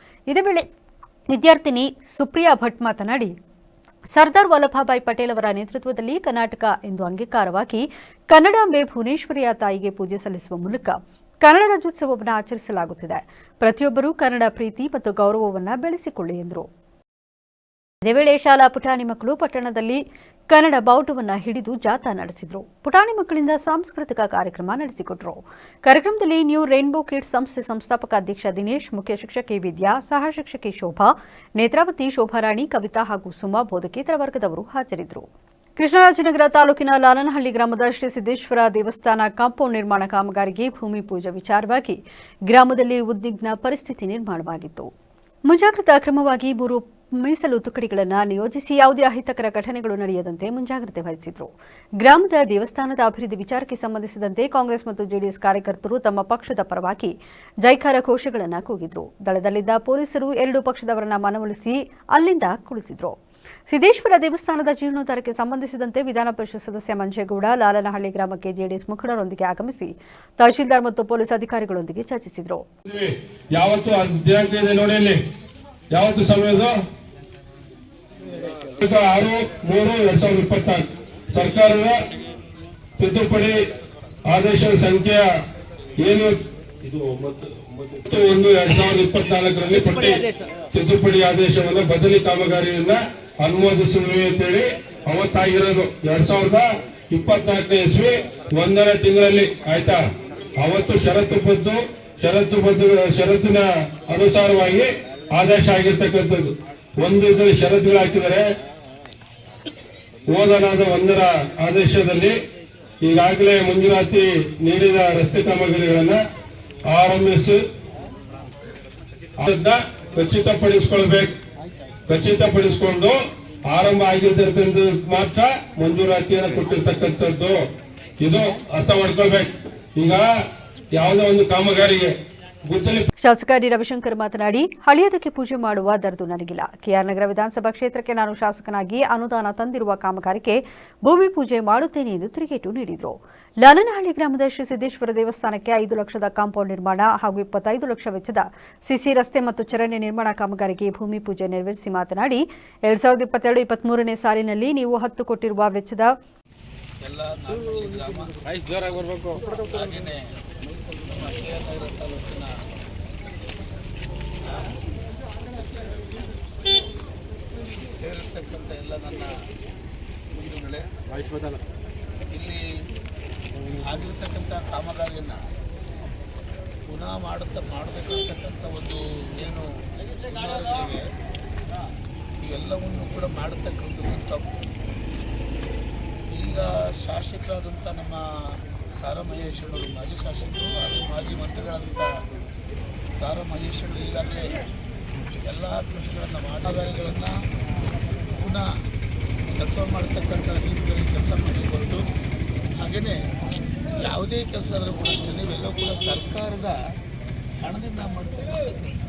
ಇದೇ ವೇಳೆ ವಿದ್ಯಾರ್ಥಿನಿ ಸುಪ್ರಿಯಾ ಭಟ್ ಮಾತನಾಡಿ, ಸರ್ದಾರ್ ವಲ್ಲಭಭಾಯಿ ಪಟೇಲ್ ಅವರ ನೇತೃತ್ವದಲ್ಲಿ ಕರ್ನಾಟಕ ಎಂದು ಅಂಗೀಕಾರವಾಗಿ ಕನ್ನಡಾಂಬೆ ಭುವನೇಶ್ವರಿಯ ತಾಯಿಗೆ ಪೂಜೆ ಸಲ್ಲಿಸುವ ಮೂಲಕ ಕನ್ನಡ ರಾಜ್ಯೋತ್ಸವವನ್ನು ಆಚರಿಸಲಾಗುತ್ತಿದೆ. ಪ್ರತಿಯೊಬ್ಬರೂ ಕನ್ನಡ ಪ್ರೀತಿ ಮತ್ತು ಗೌರವವನ್ನು ಬೆಳೆಸಿಕೊಳ್ಳಿ ಎಂದರು. ಇದೇ ವೇಳೆ ಶಾಲಾ ಪುಟಾಣಿ ಮಕ್ಕಳು ಪಟ್ಟಣದಲ್ಲಿ ಕನ್ನಡ ಬಾವುಟವನ್ನು ಹಿಡಿದು ಜಾಥಾ ನಡೆಸಿದರು. ಪುಟಾಣಿ ಮಕ್ಕಳಿಂದ ಸಾಂಸ್ಕೃತಿಕ ಕಾರ್ಯಕ್ರಮ ನಡೆಸಿಕೊಟ್ಟರು. ಕಾರ್ಯಕ್ರಮದಲ್ಲಿ ನ್ಯೂ ರೈನ್ಬೋ ಕಿಡ್ಸ್ ಸಂಸ್ಥೆ ಸಂಸ್ಥಾಪಕ ಅಧ್ಯಕ್ಷ ದಿನೇಶ್, ಮುಖ್ಯ ಶಿಕ್ಷಕಿ ವಿದ್ಯಾ, ಸಹ ಶಿಕ್ಷಕಿ ಶೋಭಾ, ನೇತ್ರಾವತಿ, ಶೋಭಾರಾಣಿ, ಕವಿತಾ ಹಾಗೂ ಸುಮಾ ಬೋಧಕೇತರ ವರ್ಗದವರು ಹಾಜರಿದ್ದರು. ಕೃಷ್ಣರಾಜನಗರ ತಾಲೂಕಿನ ಲಾಲನಹಳ್ಳಿ ಗ್ರಾಮದ ಶ್ರೀ ಸಿದ್ದೇಶ್ವರ ದೇವಸ್ಥಾನ ಕಾಂಪೌಂಡ್ ನಿರ್ಮಾಣ ಕಾಮಗಾರಿಗೆ ಭೂಮಿ ಪೂಜೆ ವಿಚಾರವಾಗಿ ಗ್ರಾಮದಲ್ಲಿ ಉದ್ವಿಗ್ನ ಪರಿಸ್ಥಿತಿ ನಿರ್ಮಾಣವಾಗಿತ್ತು. ಮುಂಜಾಗ್ರತಾ ಕ್ರಮವಾಗಿ 3 ಮೀಸಲು ತುಕಡಿಗಳನ್ನು ನಿಯೋಜಿಸಿ ಯಾವುದೇ ಅಹಿತಕರ ಘಟನೆಗಳು ನಡೆಯದಂತೆ ಮುಂಜಾಗ್ರತೆ ವಹಿಸಿದ್ರು. ಗ್ರಾಮದ ದೇವಸ್ಥಾನದ ಅಭಿವೃದ್ಧಿ ವಿಚಾರಕ್ಕೆ ಸಂಬಂಧಿಸಿದಂತೆ ಕಾಂಗ್ರೆಸ್ ಮತ್ತು ಜೆಡಿಎಸ್ ಕಾರ್ಯಕರ್ತರು ತಮ್ಮ ಪಕ್ಷದ ಪರವಾಗಿ ಜೈಕಾರ ಘೋಷಗಳನ್ನು ಕೂಗಿದ್ರು. ದಳದಲ್ಲಿದ್ದ ಪೊಲೀಸರು 2 ಪಕ್ಷದವರನ್ನ ಮನವೊಲಿಸಿ ಅಲ್ಲಿಂದ ಕುಳಿಸಿದ್ರು. ಸಿದ್ದೇಶ್ವರ ದೇವಸ್ಥಾನದ ಜೀರ್ಣೋದ್ಧಾರಕ್ಕೆ ಸಂಬಂಧಿಸಿದಂತೆ ವಿಧಾನ ಪರಿಷತ್ ಸದಸ್ಯ ಮಂಜೇಗೌಡ ಲಾಲನಹಳ್ಳಿ ಗ್ರಾಮಕ್ಕೆ ಜೆಡಿಎಸ್ ಮುಖಂಡರೊಂದಿಗೆ ಆಗಮಿಸಿ ತಹಶೀಲ್ದಾರ್ ಮತ್ತು ಪೊಲೀಸ್ ಅಧಿಕಾರಿಗಳೊಂದಿಗೆ ಚರ್ಚಿಸಿದರು. ಯಾವತ್ತು ಸಮಯದ 6/3/2024 ಸರ್ಕಾರದ ತಿದ್ದುಪಡಿ ಆದೇಶದ ಸಂಖ್ಯೆ ಏನು ಇದು 9/1/2024ರಲ್ಲಿ ಪಟ್ಟಿ ತಿದ್ದುಪಡಿ ಆದೇಶವನ್ನು ಬದಲಿ ಕಾಮಗಾರಿಯನ್ನ ಅನುಮೋದಿಸುವೆ ಅಂತೇಳಿ ಅವತ್ತಾಗಿರೋದು 2024ನೇ ಇಸ್ವಿ 1ನೇ ತಿಂಗಳಲ್ಲಿ ಆಯ್ತಾ. ಅವತ್ತು ಷರತ್ತಿನ ಅನುಸಾರವಾಗಿ ಆದೇಶ ಆಗಿರ್ತಕ್ಕಂಥದ್ದು. ಒಂದು ಇದರಲ್ಲಿ ಷರತ್ತುಗಳು ಹಾಕಿದರೆ ಓದನಾದ 1ರ ಆದೇಶದಲ್ಲಿ ಈಗಾಗಲೇ ಮಂಜೂರಾತಿ ನೀಡಿದ ರಸ್ತೆ ಕಾಮಗಾರಿಗಳನ್ನ ಆರಂಭಿಸಿ ಅದನ್ನ ಖಚಿತಪಡಿಸಿಕೊಂಡು ಆರಂಭ ಆಗಿರ್ತಕ್ಕಂಥ ಮಾತ್ರ ಮಂಜೂರಾತಿಯನ್ನು ಕೊಟ್ಟಿರ್ತಕ್ಕಂಥದ್ದು. ಇದು ಅರ್ಥ ಮಾಡ್ಕೊಳ್ಬೇಕು. ಈಗ ಯಾವುದೋ ಒಂದು ಕಾಮಗಾರಿಗೆ ಶಾಸಕ ಡಿ ರವಿಶಂಕರ್ ಮಾತನಾಡಿ, ಹಳಿಯದಕ್ಕೆ ಪೂಜೆ ಮಾಡುವ ದರ್ದು ನನಗಿಲ್ಲ. ಕೆಆರ್ ನಗರ ವಿಧಾನಸಭಾ ಕ್ಷೇತ್ರಕ್ಕೆ ನಾನು ಶಾಸಕನಾಗಿ ಅನುದಾನ ತಂದಿರುವ ಕಾಮಗಾರಿಗೆ ಭೂಮಿ ಪೂಜೆ ಮಾಡುತ್ತೇನೆ ಎಂದು ತಿರುಗೇಟು ನೀಡಿದರು. ಲಾಲನಹಳ್ಳಿ ಗ್ರಾಮದ ಶ್ರೀ ಸಿದ್ದೇಶ್ವರ ದೇವಸ್ಥಾನಕ್ಕೆ 5 ಲಕ್ಷದ ಕಾಂಪೌಂಡ್ ನಿರ್ಮಾಣ ಹಾಗೂ 25 ಲಕ್ಷ ವೆಚ್ಚದ ಸಿಸಿ ರಸ್ತೆ ಮತ್ತು ಚರಂಡಿ ನಿರ್ಮಾಣ ಕಾಮಗಾರಿಗೆ ಭೂಮಿ ಪೂಜೆ ನೆರವೇರಿಸಿ ಮಾತನಾಡಿ, 2022-23ನೇ ಸಾಲಿನಲ್ಲಿ ನೀವು 10 ಕೊಟ್ಟಿರುವ ವೆಚ್ಚದ ಸೇರಿರ್ತಕ್ಕಂಥ ಎಲ್ಲ ನನ್ನ ಬಂಧುಗಳೇ, ಇಲ್ಲಿ ಆಗಿರ್ತಕ್ಕಂಥ ಕಾಮಗಾರಿಯನ್ನು ಪುನಃ ಮಾಡಬೇಕಿರ್ತಕ್ಕಂಥ ಒಂದು ಏನು ವಿಚಾರಗಳಿವೆ ಇವೆಲ್ಲವನ್ನು ಕೂಡ ಮಾಡತಕ್ಕಂಥದ್ದು ತಪ್ಪು. ಈಗ ಶಾಸಕರಾದಂಥ ನಮ್ಮ ಸಾರಾ ಮಹೇಶ್ವರರು, ಮಾಜಿ ಶಾಸಕರು ಹಾಗೂ ಮಾಜಿ ಮಂತ್ರಿಗಳಾದಂಥ ಸಾರಾ ಮಹೇಶ್ವರರು ಈಗಾಗಲೇ ಎಲ್ಲ ಕೆಲಸಗಳನ್ನು ಕಾಮಗಾರಿಗಳನ್ನು ಪುನಃ ಕೆಲಸ ಮಾಡತಕ್ಕಂಥ ರೀತಿಯಲ್ಲಿ ಕೆಲಸ ಮಾಡಲಿಕ್ಕೆ ಹೊರಟು, ಹಾಗೆಯೇ ಯಾವುದೇ ಕೆಲಸ ಆದರೂ ಕೂಡ ಅಷ್ಟೇ ಇವೆಲ್ಲವೂ ಕೂಡ ಸರ್ಕಾರದ ಹಣದಿಂದ ಮಾಡ್ತಕ್ಕಂಥ ಕೆಲಸ.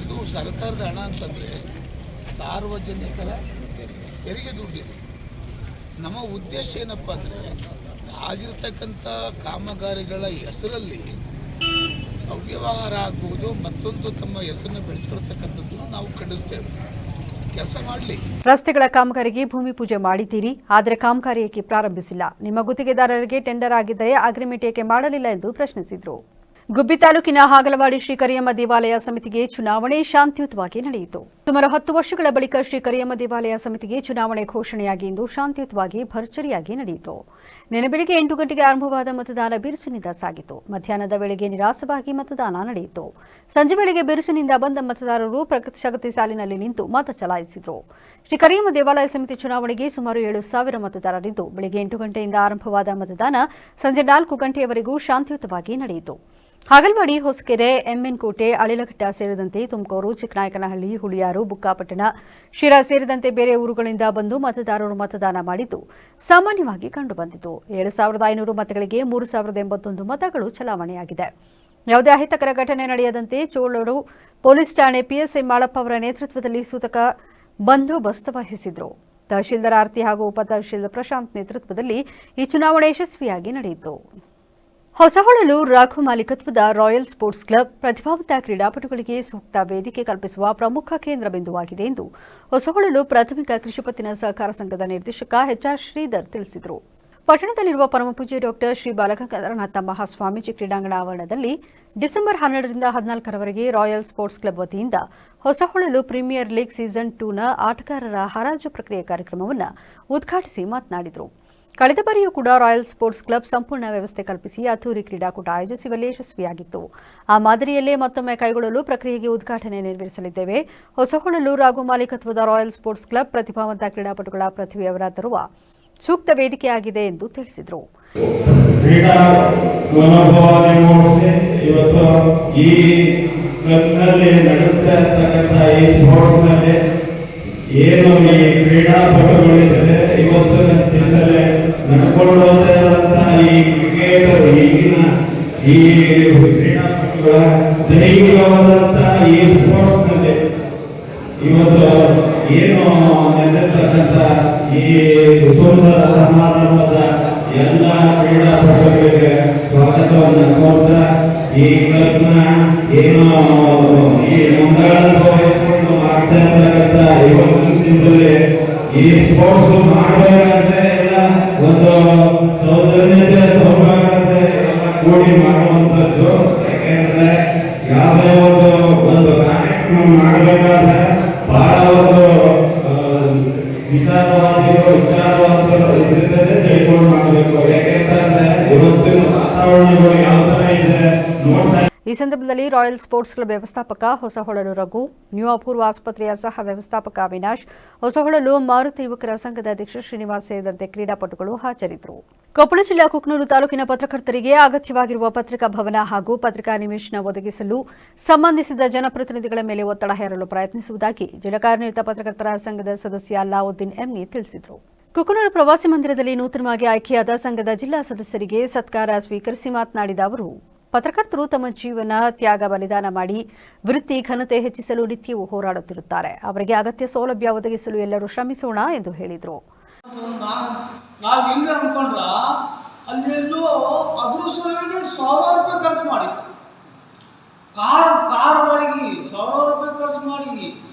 ಇದು ಸರ್ಕಾರದ ಹಣ ಅಂತಂದರೆ ಸಾರ್ವಜನಿಕರ ತೆರಿಗೆ ದುಡ್ಡಿದೆ. ನಮ್ಮ ಉದ್ದೇಶ ಏನಪ್ಪ ಅಂದರೆ ಆಗಿರ್ತಕ್ಕಂಥ ಕಾಮಗಾರಿಗಳ ಹೆಸರಲ್ಲಿ ಅವ್ಯವಹಾರ ಆಗ್ಬೋದು, ಮತ್ತೊಂದು ತಮ್ಮ ಹೆಸರನ್ನು ಬೆಳೆಸ್ಕೊಳ್ತಕ್ಕಂಥದ್ದನ್ನು ನಾವು ಖಂಡಿಸ್ತೇವೆ. ಕೆಲಸ ಮಾಡಲಿ. ರಸ್ತೆಗಳ ಕಾಮಗಾರಿಗೆ ಭೂಮಿ ಪೂಜೆ ಮಾಡಿದ್ದೀರಿ, ಆದರೆ ಕಾಮಗಾರಿ ಏಕೆ ಪ್ರಾರಂಭಿಸಿಲ್ಲ? ನಿಮ್ಮ ಗುತ್ತಿಗೆದಾರರಿಗೆ ಟೆಂಡರ್ ಆಗಿದ್ದರೆ ಅಗ್ರಿಮೆಂಟ್ ಏಕೆ ಮಾಡಲಿಲ್ಲ ಎಂದು ಪ್ರಶ್ನಿಸಿದರು. ಗುಬ್ಬಿ ತಾಲೂಕಿನ ಹಾಗಲವಾಡಿ ಶ್ರೀ ಕರಿಯಮ್ಮ ದೇವಾಲಯ ಸಮಿತಿಗೆ ಚುನಾವಣೆ ಶಾಂತಿಯುತವಾಗಿ ನಡೆಯಿತು. ಸುಮಾರು 10 ವರ್ಷಗಳ ಬಳಿಕ ಶ್ರೀ ಕರಿಯಮ್ಮ ದೇವಾಲಯ ಸಮಿತಿಗೆ ಚುನಾವಣೆ ಘೋಷಣೆಯಾಗಿ ಇಂದು ಶಾಂತಿಯುತವಾಗಿ ಭರ್ಜರಿಯಾಗಿ ನಡೆಯಿತು. ನಿನ್ನೆ ಬೆಳಗ್ಗೆ 8 ಗಂಟೆಗೆ ಆರಂಭವಾದ ಮತದಾನ ಬಿರುಸಿನಿಂದ ಸಾಗಿತು. ಮಧ್ಯಾಹ್ನದ ವೇಳೆಗೆ ನಿರಾಸವಾಗಿ ಮತದಾನ ನಡೆಯಿತು. ಸಂಜೆ ವೇಳೆಗೆ ಬಿರುಸಿನಿಂದ ಬಂದ ಮತದಾರರು ಪ್ರಗತಿ ಸಾಲಿನಲ್ಲಿ ನಿಂತು ಮತ ಚಲಾಯಿಸಿದರು. ಶ್ರೀ ಕರಿಯಮ್ಮ ದೇವಾಲಯ ಸಮಿತಿ ಚುನಾವಣೆಗೆ ಸುಮಾರು 7,000 ಮತದಾರರಿದ್ದು ಬೆಳಗ್ಗೆ 8 ಗಂಟೆಯಿಂದ ಆರಂಭವಾದ ಮತದಾನ ಸಂಜೆ 4 ಗಂಟೆಯವರೆಗೂ ಶಾಂತಿಯುತವಾಗಿ ನಡೆಯಿತು. ಹಾಗಲವಾಡಿ, ಹೊಸಕೆರೆ, ಎಮ್ಮೆನ್ಕೋಟೆ, ಅಳಿಲಘಟ್ಟ ಸೇರಿದಂತೆ ತುಮಕೂರು, ಚಿಕ್ಕನಾಯಕನಹಳ್ಳಿ, ಹುಳಿಯಾರು, ಬುಕ್ಕಾಪಟ್ಟಣ, ಶಿರಾ ಸೇರಿದಂತೆ ಬೇರೆ ಊರುಗಳಿಂದ ಬಂದು ಮತದಾರರು ಮತದಾನ ಮಾಡಿದ್ದು ಸಾಮಾನ್ಯವಾಗಿ ಕಂಡುಬಂದಿತು. 7,500 ಮತಗಳಿಗೆ 3,081 ಮತಗಳು ಚಲಾವಣೆಯಾಗಿದೆ. ಯಾವುದೇ ಅಹಿತಕರ ಘಟನೆ ನಡೆಯದಂತೆ ಚೋಳೂರು ಪೊಲೀಸ್ ಠಾಣೆ ಪಿಎಸ್ಐ ಮಾಳಪ್ಪ ಅವರ ನೇತೃತ್ವದಲ್ಲಿ ಸೂತಕ ಬಂದೋಬಸ್ತ್ ವಹಿಸಿದ್ರು. ತಹಶೀಲ್ದಾರ್ ಆರ್ತಿ ಹಾಗೂ ಉಪತಹಶೀಲ್ದಾರ್ ಪ್ರಶಾಂತ್ ನೇತೃತ್ವದಲ್ಲಿ ಈ ಚುನಾವಣೆ ಯಶಸ್ವಿಯಾಗಿ ನಡೆಯಿತು. ಹೊಸಹೊಳಲು ರಾಘು ಮಾಲೀಕತ್ವದ ರಾಯಲ್ ಸ್ಪೋರ್ಟ್ಸ್ ಕ್ಲಬ್ ಪ್ರತಿಭಾವಂತ ಕ್ರೀಡಾಪಟುಗಳಿಗೆ ಸೂಕ್ತ ವೇದಿಕೆ ಕಲ್ಪಿಸುವ ಪ್ರಮುಖ ಕೇಂದ್ರ ಬಿಂದುವಾಗಿದೆ ಎಂದು ಹೊಸಹೊಳಲು ಪ್ರಾಥಮಿಕ ಕೃಷಿ ಪತ್ತಿನ ಸಹಕಾರ ಸಂಘದ ನಿರ್ದೇಶಕ ಎಚ್ಆರ್ ಶ್ರೀಧರ್ ತಿಳಿಸಿದರು. ಪಟ್ಟಣದಲ್ಲಿರುವ ಪರಮಪೂಜ್ಯ ಡಾಕ್ಟರ್ ಶ್ರೀ ಬಾಲಗಂಗಾಧರನಾಥ ಮಹಾಸ್ವಾಮೀಜಿ ಕ್ರೀಡಾಂಗಣ ಆವರಣದಲ್ಲಿ ಡಿಸೆಂಬರ್ 12ರಿಂದ 14ರವರೆಗೆ ರಾಯಲ್ ಸ್ಪೋರ್ಟ್ಸ್ ಕ್ಲಬ್ ವತಿಯಿಂದ ಹೊಸಹೊಳಲು ಪ್ರೀಮಿಯರ್ ಲೀಗ್ ಸೀಸನ್ 2ನ ಆಟಗಾರರ ಹರಾಜು ಪ್ರಕ್ರಿಯೆ ಕಾರ್ಯಕ್ರಮವನ್ನು ಉದ್ಘಾಟಿಸಿ ಮಾತನಾಡಿದರು. ಕಳೆದ ಬಾರಿಯೂ ಕೂಡ ರಾಯಲ್ ಸ್ಪೋರ್ಟ್ಸ್ ಕ್ಲಬ್ ಸಂಪೂರ್ಣ ವ್ಯವಸ್ಥೆ ಕಲ್ಪಿಸಿ ಅದ್ದೂರಿ ಕ್ರೀಡಾಕೂಟ ಆಯೋಜಿಸುವಲ್ಲಿ ಯಶಸ್ವಿಯಾಗಿತ್ತು. ಆ ಮಾದರಿಯಲ್ಲೇ ಮತ್ತೊಮ್ಮೆ ಕೈಗೊಳ್ಳಲು ಪ್ರಕ್ರಿಯೆಗೆ ಉದ್ಘಾಟನೆ ನೆರವೇರಿಸಲಿದ್ದೇವೆ. ಹೊಸಹೊಳಲು ರಾಘು ಮಾಲೀಕತ್ವದ ರಾಯಲ್ ಸ್ಪೋರ್ಟ್ಸ್ ಕ್ಲಬ್ ಪ್ರತಿಭಾವಂತ ಕ್ರೀಡಾಪಟುಗಳ ಪ್ರತಿಭೆಯವರ ತರುವ ಸೂಕ್ತ ವೇದಿಕೆಯಾಗಿದೆ ಎಂದು ತಿಳಿಸಿದರು. ಕ್ರೀಡಾ ಮನೋಭಾವನೆ ಮೂಡಿಸಿ ಇವತ್ತು ಈ ಕ್ಲಬ್ನಲ್ಲಿ ನಡೆಸ್ತಾ ಇರ್ತಕ್ಕಂಥ ಈ ಸ್ಪೋರ್ಟ್ಸ್ನಲ್ಲಿ ಏನು ಈ ಕ್ರೀಡಾಪಟುಗಳಿದ್ದಾರೆ ಇವತ್ತಿನ ದಿನದಲ್ಲಿ ನಡ್ಕೊಂಡು ಹೋಗ್ತಾ ಇರುವಂತಹ ಈ ಕ್ರಿಕೆಟ್ ಈಗಿನ ಈ ಕ್ರೀಡಾಪಟುಗಳ ದೈಹಿಕವಾದಂತಹ ಈ ಸ್ಪೋರ್ಟ್ಸ್ನಲ್ಲಿ ಇವತ್ತು ಏನು ನಡೆದಿರ್ತಕ್ಕಂಥ ಈ ಸುಂದರ ಸಮಾರಂಭದ ಎಲ್ಲ ಕ್ರೀಡಾಪಟುಗಳಿಗೆ ಸ್ವಾಗತವನ್ನು ಕೋರ್ತಾ ಈ ಕ್ಲಬ್ನ ಏನು ಈ ಮಂಗಳವನ್ನು ವಹಿಸಿಕೊಂಡು ಮಾಡ್ತಾ ಇರ್ತಕ್ಕಂಥ ಇವತ್ತಿನ ದಿನದಲ್ಲಿ ಈ ಸ್ಪೋರ್ಟ್ಸ್ ಮಾಡಬೇಕಾದ್ರೆ ಎಲ್ಲ ಒಂದು ಸೌಜನ್ಯತೆ ಸೌಭಾಗ್ಯತೆ ಎಲ್ಲ ಕೂಡಿ ಮಾಡುವಂಥದ್ದು. ಯಾಕೆಂದ್ರೆ ಯಾವುದೇ ಒಂದು ಕಾರ್ಯಕ್ರಮ ಮಾಡಬೇಕಾದ್ರೆ ಬಹಳ ಒಂದು ವಿಚಾರವಾದಿಗಳು ಇದರಿಂದಲೇ ತಿಳ್ಕೊಂಡು ಮಾಡಬೇಕು. ಯಾಕೆಂತಂದ್ರೆ ಇವತ್ತಿನ ವಾತಾವರಣಗಳು ಯಾವ ತರ ಇದೆ ನೋಡ್ತಾ. ಈ ಸಂದರ್ಭದಲ್ಲಿ ರಾಯಲ್ ಸ್ಪೋರ್ಟ್ಸ್ ಕ್ಲಬ್ ವ್ಯವಸ್ಥಾಪಕ ಹೊಸಹೊಳಲು ರಘು, ನ್ಯೂ ಅಪೂರ್ವ ಆಸ್ಪತ್ರೆಯ ಸಹ ವ್ಯವಸ್ಥಾಪಕ ಅವಿನಾಶ್, ಹೊಸಹೊಳಲು ಮಾರುತಿ ಯುವಕರ ಸಂಘದ ಅಧ್ಯಕ್ಷ ಶ್ರೀನಿವಾಸ್ ಸೇರಿದಂತೆ ಕ್ರೀಡಾಪಟುಗಳು ಹಾಜರಿದ್ದರು. ಕೊಪ್ಪಳ ಜಿಲ್ಲೆಯ ಕುಕನೂರು ತಾಲೂಕಿನ ಪತ್ರಕರ್ತರಿಗೆ ಅಗತ್ಯವಾಗಿರುವ ಪತ್ರಿಕಾ ಭವನ ಹಾಗೂ ಪತ್ರಿಕಾ ನಿವೇಶನ ಒದಗಿಸಲು ಸಂಬಂಧಿಸಿದ ಜನಪ್ರತಿನಿಧಿಗಳ ಮೇಲೆ ಒತ್ತಡ ಹೇರಲು ಪ್ರಯತ್ನಿಸುವುದಾಗಿ ಜಿಲ್ಲಾ ಕಾರ್ಯನಿರತ ಪತ್ರಕರ್ತರ ಸಂಘದ ಸದಸ್ಯ ಅಲ್ಲಾವುದ್ದೀನ್ ಎಂಇ ತಿಳಿಸಿದರು. ಕುಕನೂರು ಪ್ರವಾಸಿ ಮಂದಿರದಲ್ಲಿ ನೂತನವಾಗಿ ಆಯ್ಕೆಯಾದ ಸಂಘದ ಜಿಲ್ಲಾ ಸದಸ್ಯರಿಗೆ ಸತ್ಕಾರ ಸ್ವೀಕರಿಸಿ ಮಾತನಾಡಿದ ಅವರು, ಪತ್ರಕರ್ತರು ತಮ್ಮ ಜೀವನ ತ್ಯಾಗ ಬಲಿದಾನ ಮಾಡಿ ವೃತ್ತಿ ಘನತೆ ಹೆಚ್ಚಿಸಲು ನಿತ್ಯವೂ ಹೋರಾಡುತ್ತಿರುತ್ತಾರೆ. ಅವರಿಗೆ ಅಗತ್ಯ ಸೌಲಭ್ಯ ಒದಗಿಸಲು ಎಲ್ಲರೂ ಶ್ರಮಿಸೋಣ ಎಂದು ಹೇಳಿದರು. ನಾವು ಹಿಂಗೆ ಅನ್ಕೊಂಡ್ರ ಅಲ್ಲೆಲ್ಲೋ ಅದ್ರ ಸಲುವಾಗಿ 1,000 ರೂಪಾಯಿ ಖರ್ಚು ಮಾಡಿ ಕಾರವರೆಗೆ 1,000 ರೂಪಾಯಿ ಖರ್ಚು ಮಾಡಿ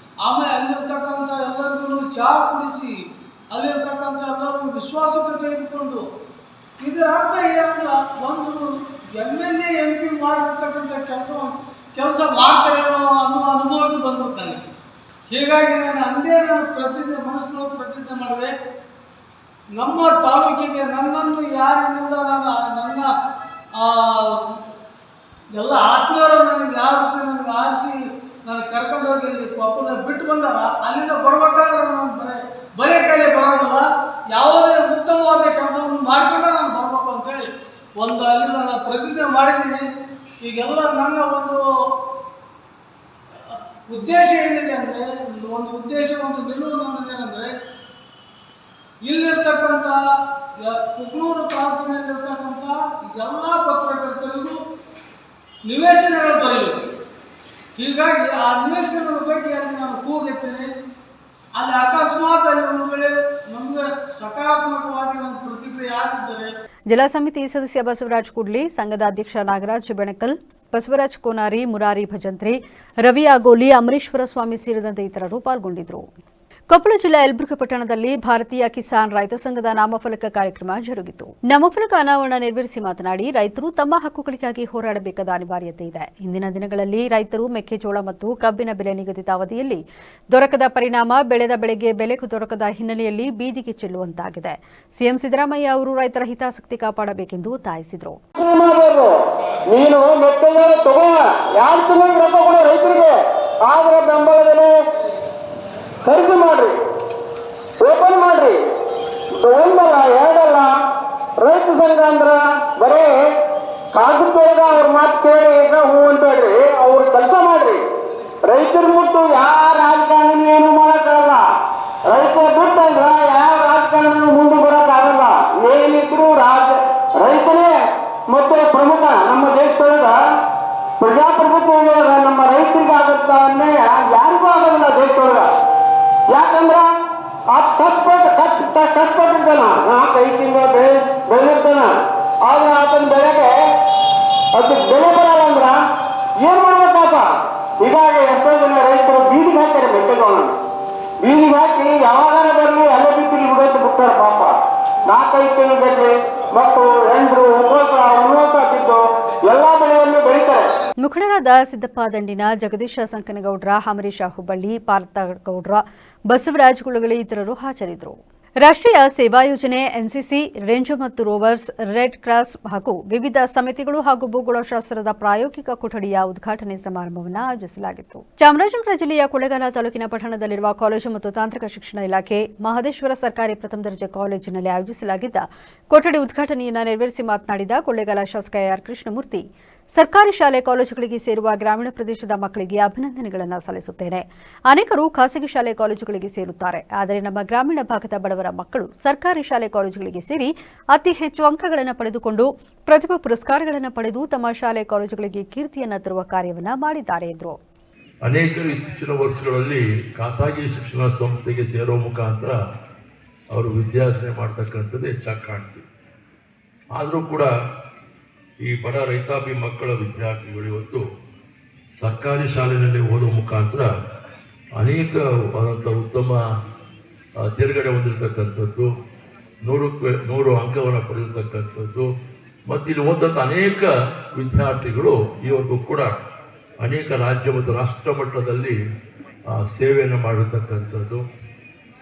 ಆಮೇಲೆ ಅಲ್ಲಿರ್ತಕ್ಕಂಥ ಎಲ್ಲರಿಗೂ ಚಹಾ ಕುಡಿಸಿ ಅಲ್ಲಿರ್ತಕ್ಕಂಥ ಎಲ್ಲರಿಗೂ ವಿಶ್ವಾಸಕ್ಕೆ ತೆಗೆದುಕೊಂಡು ಇದರ ಅರ್ಥ ಏನಂದ್ರೆ ಒಂದು MLA MP ಮಾಡಿರ್ತಕ್ಕಂಥ ಕೆಲಸ ಮಾಡ್ತಾರೇನೋ ಅನ್ನೋ ಅನುಭವಕ್ಕೆ ಬಂದ್ಬಿಡ್ತಾನೆ. ಹೀಗಾಗಿ ನಾನು ಪ್ರತಿಜ್ಞೆ ಮನಸ್ಸಿನೊಳಗೆ ಪ್ರತಿಜ್ಞೆ ಮಾಡಿದೆ, ನಮ್ಮ ತಾಲೂಕಿಗೆ ನನ್ನನ್ನು ಯಾರಿನಿಂದ ನನ್ನ ಎಲ್ಲ ಆತ್ಮೀಯರು ನನಗೆ ಯಾವ ರೀತಿ ನನಗೆ ಆರಿಸಿ ನನಗೆ ಕರ್ಕೊಂಡು ಹೋಗಿ ಇಲ್ಲಿ ಕೊಪ್ಪಳ ಬಿಟ್ಟು ಬಂದಾರ, ಅಲ್ಲಿಂದ ಬರ್ಬೇಕಾದ್ರೆ ನಾನು ಬರೇ ಕೈಲಿ ಬರೋದಿಲ್ಲ, ಯಾವುದೇ ಉತ್ತಮವಾದ ಕೆಲಸವನ್ನು ಮಾಡಿಕೊಂಡೆ ನಾನು ಬರಬೇಕು ಅಂತೇಳಿ ಅಲ್ಲಿಂದ ನಾನು ಪ್ರತಿಜ್ಞೆ ಮಾಡಿದ್ದೀನಿ. ಈಗೆಲ್ಲ ನನ್ನ ಒಂದು ಉದ್ದೇಶ ಏನಿದೆ ಅಂದರೆ, ಒಂದು ನಿಲುವು ನನ್ನದೇನೆಂದರೆ, ಇಲ್ಲಿರ್ತಕ್ಕಂಥ ಕುಕನೂರು ತಾಲೂಕಿನಲ್ಲಿರ್ತಕ್ಕಂಥ ಎಲ್ಲ ಪತ್ರಕರ್ತರಿಗೂ ನಿವೇಶನಗಳು ಬರಬೇಕು. ಹೀಗಾಗಿ ಆ ನಿವೇಶನದ ಬಗ್ಗೆ ಅಲ್ಲಿ ನಾನು ಕೂಗೆತ್ತೇನೆ. ಅಲ್ಲಿ ಅಕಸ್ಮಾತ್ ಅಲ್ಲಿ ಒಂದು ವೇಳೆ ನಮಗೆ ಸಕಾರಾತ್ಮಕವಾಗಿ ನನ್ನ ಪ್ರತಿಕ್ರಿಯೆ ಆಗಿದ್ದರೆ. ಜಿಲ್ಲಾ ಸಮಿತಿ ಸದಸ್ಯ ಬಸವರಾಜ್ ಕುಡ್ಲಿ, ಸಂಘದ ಅಧ್ಯಕ್ಷ ನಾಗರಾಜ್ ಬೆಣಕಲ್, ಬಸವರಾಜ್ ಕೋನಾರಿ, ಮುರಾರಿ ಭಜಂತ್ರಿ, ರವಿ ಆಗೋಲಿ, ಅಮರೇಶ್ವರ ಸ್ವಾಮಿ ಸೇರಿದಂತೆ ಇತರರು ಪಾಲ್ಗೊಂಡಿದ್ದರು. ಕೊಪ್ಪಳ ಜಿಲ್ಲೆ ಯಲಬುರ್ಗಾ ಪಟ್ಟಣದಲ್ಲಿ ಭಾರತೀಯ ಕಿಸಾನ್ ರೈತ ಸಂಘದ ನಾಮಫಲಕ ಕಾರ್ಯಕ್ರಮ ಜರುಗಿತು. ನಾಮಫಲಕ ಅನಾವರಣ ನೆರವೇರಿಸಿ ಮಾತನಾಡಿ, ರೈತರು ತಮ್ಮ ಹಕ್ಕುಗಳಿಗಾಗಿ ಹೋರಾಡಬೇಕಾದ ಅನಿವಾರ್ಯತೆ ಇದೆ. ಇಂದಿನ ದಿನಗಳಲ್ಲಿ ರೈತರು ಮೆಕ್ಕೆಜೋಳ ಮತ್ತು ಕಬ್ಬಿನ ಬೆಲೆ ನಿಗದಿತ ಅವಧಿಯಲ್ಲಿ ದೊರಕದ ಪರಿಣಾಮ ಬೆಳೆದ ಬೆಳೆಗೆ ಬೆಲೆ ದೊರಕದ ಹಿನ್ನೆಲೆಯಲ್ಲಿ ಬೀದಿಗೆ ಚೆಲ್ಲುವಂತಾಗಿದೆ. ಸಿಎಂ ಸಿದ್ದರಾಮಯ್ಯ ಅವರು ರೈತರ ಹಿತಾಸಕ್ತಿ ಕಾಪಾಡಬೇಕೆಂದು ಒತ್ತಾಯಿಸಿದರು. ಖರೀದಿ ಮಾಡ್ರಿ, ಓಪನ್ ಮಾಡ್ರಿ. ಒಂದಲ್ಲ ಎರಡಲ್ಲ, ರೈತ ಸಂಘ ಅಂದ್ರ ಬರೇ ಕಾಗದೊಳಗ ಅವ್ರ ಮಾತು ಕೇಳಿ ಹೂ ಅಂತೇಳ್ರಿ, ಅವ್ರ ಕೆಲಸ ಮಾಡ್ರಿ. ರೈತರ ಮುಟ್ಟು ಯಾವ ರಾಜಕಾರಣ ಏನು ಮಾಡಕ್ಕಾಗಲ್ಲ. ರೈತರ ಬಿಟ್ಟು ಅಂದ್ರ ಯಾವ ರಾಜಕಾರಣ ಮುಂದೆ ಬರಕ್ಕಾಗಲ್ಲ. ಏನಿದ್ರು ರೈತನೇ ಮತ್ತೆ ಪ್ರಮುಖ. ನಮ್ಮ ದೇಶದೊಳಗ ಪ್ರಜಾಪ್ರಭುತ್ವ ನಮ್ಮ ರೈತರಿಗೆ ಆಗುತ್ತ ಅನ್ಯಾಯ ಯಾರಿಗೂ ಆಗೋದಿಲ್ಲ ದೇಶದೊಳಗ. ಯಾಕಂದ್ರ ಆ ಕಷ್ಟಪಟ್ಟಿರ್ತಾನ, 4-5 ತಿಂಗಳ ಬೆಳೆದಿರ್ತಾನ. ಆದ್ರೆ ಆತನ ಬೆಳೆಗೆ ಅದು ಬೆಲೆ ಬರಲ್ಲ ಅಂದ್ರ ಏನ್ ಮಾಡ್ಬೇಕಪ್ಪ? ಹೀಗಾಗಿ ಎಷ್ಟೋ ಜನ ರೈತರು ಬೀದಿಗೆ ಹಾಕ್ತಾರೆ. ಮೆಕ್ಕೆಜೋಳ ಬೀದಿಗೆ ಹಾಕಿ ಯಾವಾಗ ಬರಲಿ ಎಲ್ಲ ಬಿತ್ತಿಗೆ ಬಿಡೋದು ಬಿಡ್ತಾರೆ ಪಾಪ. 4-5 ತಿಂಗಳಲ್ಲಿ ಮತ್ತು ಹೆಂಡ್ರು ಉನ್ನೋತ ಹಾಕಿದ್ದು ಎಲ್ಲಾ ಬೆಳೆಯನ್ನು ಬೆಳೀತಾರೆ. ಮುಖಂಡರಾದ ಸಿದ್ದಪ್ಪ ದಂಡಿನ, ಜಗದೀಶ ಸಂಕನಗೌಡ್ರ, ಹಮರೀಶ ಹುಬ್ಬಳ್ಳಿ, ಪಾರ್ಥಗೌಡ್ರ, ಬಸವರಾಜ್ ಕುಳಗಳಿ ಇತರರು ಹಾಜರಿದ್ದರು. ರಾಷ್ಟ್ರೀಯ ಸೇವಾ ಯೋಜನೆ, ಎನ್ಸಿಸಿ, ರೇಂಜ್ ಮತ್ತು ರೋವರ್ಸ್, ರೆಡ್ ಕ್ರಾಸ್ ಹಾಗೂ ವಿವಿಧ ಸಮಿತಿಗಳು ಹಾಗೂ ಭೂಗೋಳಶಾಸ್ತ್ರದ ಪ್ರಾಯೋಗಿಕ ಕೊಠಡಿಯ ಉದ್ಘಾಟನೆ ಸಮಾರಂಭವನ್ನು ಆಯೋಜಿಸಲಾಗಿತ್ತು. ಚಾಮರಾಜನಗರ ಜಿಲ್ಲೆಯ ಕೊಳ್ಳೇಗಾಲ ತಾಲೂಕಿನ ಪಟ್ಟಣದಲ್ಲಿರುವ ಕಾಲೇಜು ಮತ್ತು ತಾಂತ್ರಿಕ ಶಿಕ್ಷಣ ಇಲಾಖೆ ಮಹದೇಶ್ವರ ಸರ್ಕಾರಿ ಪ್ರಥಮ ದರ್ಜೆ ಕಾಲೇಜಿನಲ್ಲಿ ಆಯೋಜಿಸಲಾಗಿದ್ದ ಕೊಠಡಿ ಉದ್ಘಾಟನೆಯನ್ನು ನೆರವೇರಿಸಿ ಮಾತನಾಡಿದ ಕೊಳ್ಳೇಗಾಲ ಶಾಸಕ ಆರ್ ಕೃಷ್ಣಮೂರ್ತಿ, ಸರ್ಕಾರಿ ಶಾಲೆ ಕಾಲೇಜುಗಳಿಗೆ ಸೇರುವ ಗ್ರಾಮೀಣ ಪ್ರದೇಶದ ಮಕ್ಕಳಿಗೆ ಅಭಿನಂದನೆಗಳನ್ನು ಸಲ್ಲಿಸುತ್ತೇನೆ. ಅನೇಕರು ಖಾಸಗಿ ಶಾಲೆ ಕಾಲೇಜುಗಳಿಗೆ ಸೇರುತ್ತಾರೆ, ಆದರೆ ನಮ್ಮ ಗ್ರಾಮೀಣ ಭಾಗದ ಬಡವರ ಮಕ್ಕಳು ಸರ್ಕಾರಿ ಶಾಲೆ ಕಾಲೇಜುಗಳಿಗೆ ಸೇರಿ ಅತಿ ಹೆಚ್ಚು ಅಂಕಗಳನ್ನು ಪಡೆದುಕೊಂಡು ಪ್ರತಿಭಾ ಪುರಸ್ಕಾರಗಳನ್ನು ಪಡೆದು ತಮ್ಮ ಶಾಲೆ ಕಾಲೇಜುಗಳಿಗೆ ಕೀರ್ತಿಯನ್ನು ತರುವ ಕಾರ್ಯವನ್ನು ಮಾಡಿದ್ದಾರೆ ಎಂದರು. ಅನೇಕರು ಇತ್ತೀಚಿನ ವರ್ಷಗಳಲ್ಲಿ ಖಾಸಗಿ ಶಿಕ್ಷಣ ಸಂಸ್ಥೆಗೆ ಸೇರೋ ಮುಖಾಂತರ ಅವರು ವಿದ್ಯಾರ್ಜನೆ ಮಾಡ್ತಕ್ಕಂಥದ್ದು ಹೆಚ್ಚಾಗಿ ಕಾಣ್ತೀವಿ. ಆದರೂ ಕೂಡ ಈ ಬಡ ರೈತಾಪಿ ಮಕ್ಕಳ ವಿದ್ಯಾರ್ಥಿಗಳು ಇವತ್ತು ಸರ್ಕಾರಿ ಶಾಲೆಯಲ್ಲಿ ಓದುವ ಮುಖಾಂತರ ಅನೇಕ ಉತ್ತಮ ತೇರ್ಗಡೆ ಹೊಂದಿರತಕ್ಕಂಥದ್ದು, 100 ಅಂಕವನ್ನು ಪಡೆದಿರ್ತಕ್ಕಂಥದ್ದು ಮತ್ತು ಇಲ್ಲಿ ಓದಂಥ ಅನೇಕ ವಿದ್ಯಾರ್ಥಿಗಳು ಇವತ್ತು ಕೂಡ ಅನೇಕ ರಾಜ್ಯ ಮತ್ತು ರಾಷ್ಟ್ರ ಮಟ್ಟದಲ್ಲಿ ಸೇವೆಯನ್ನು ಮಾಡಿರ್ತಕ್ಕಂಥದ್ದು,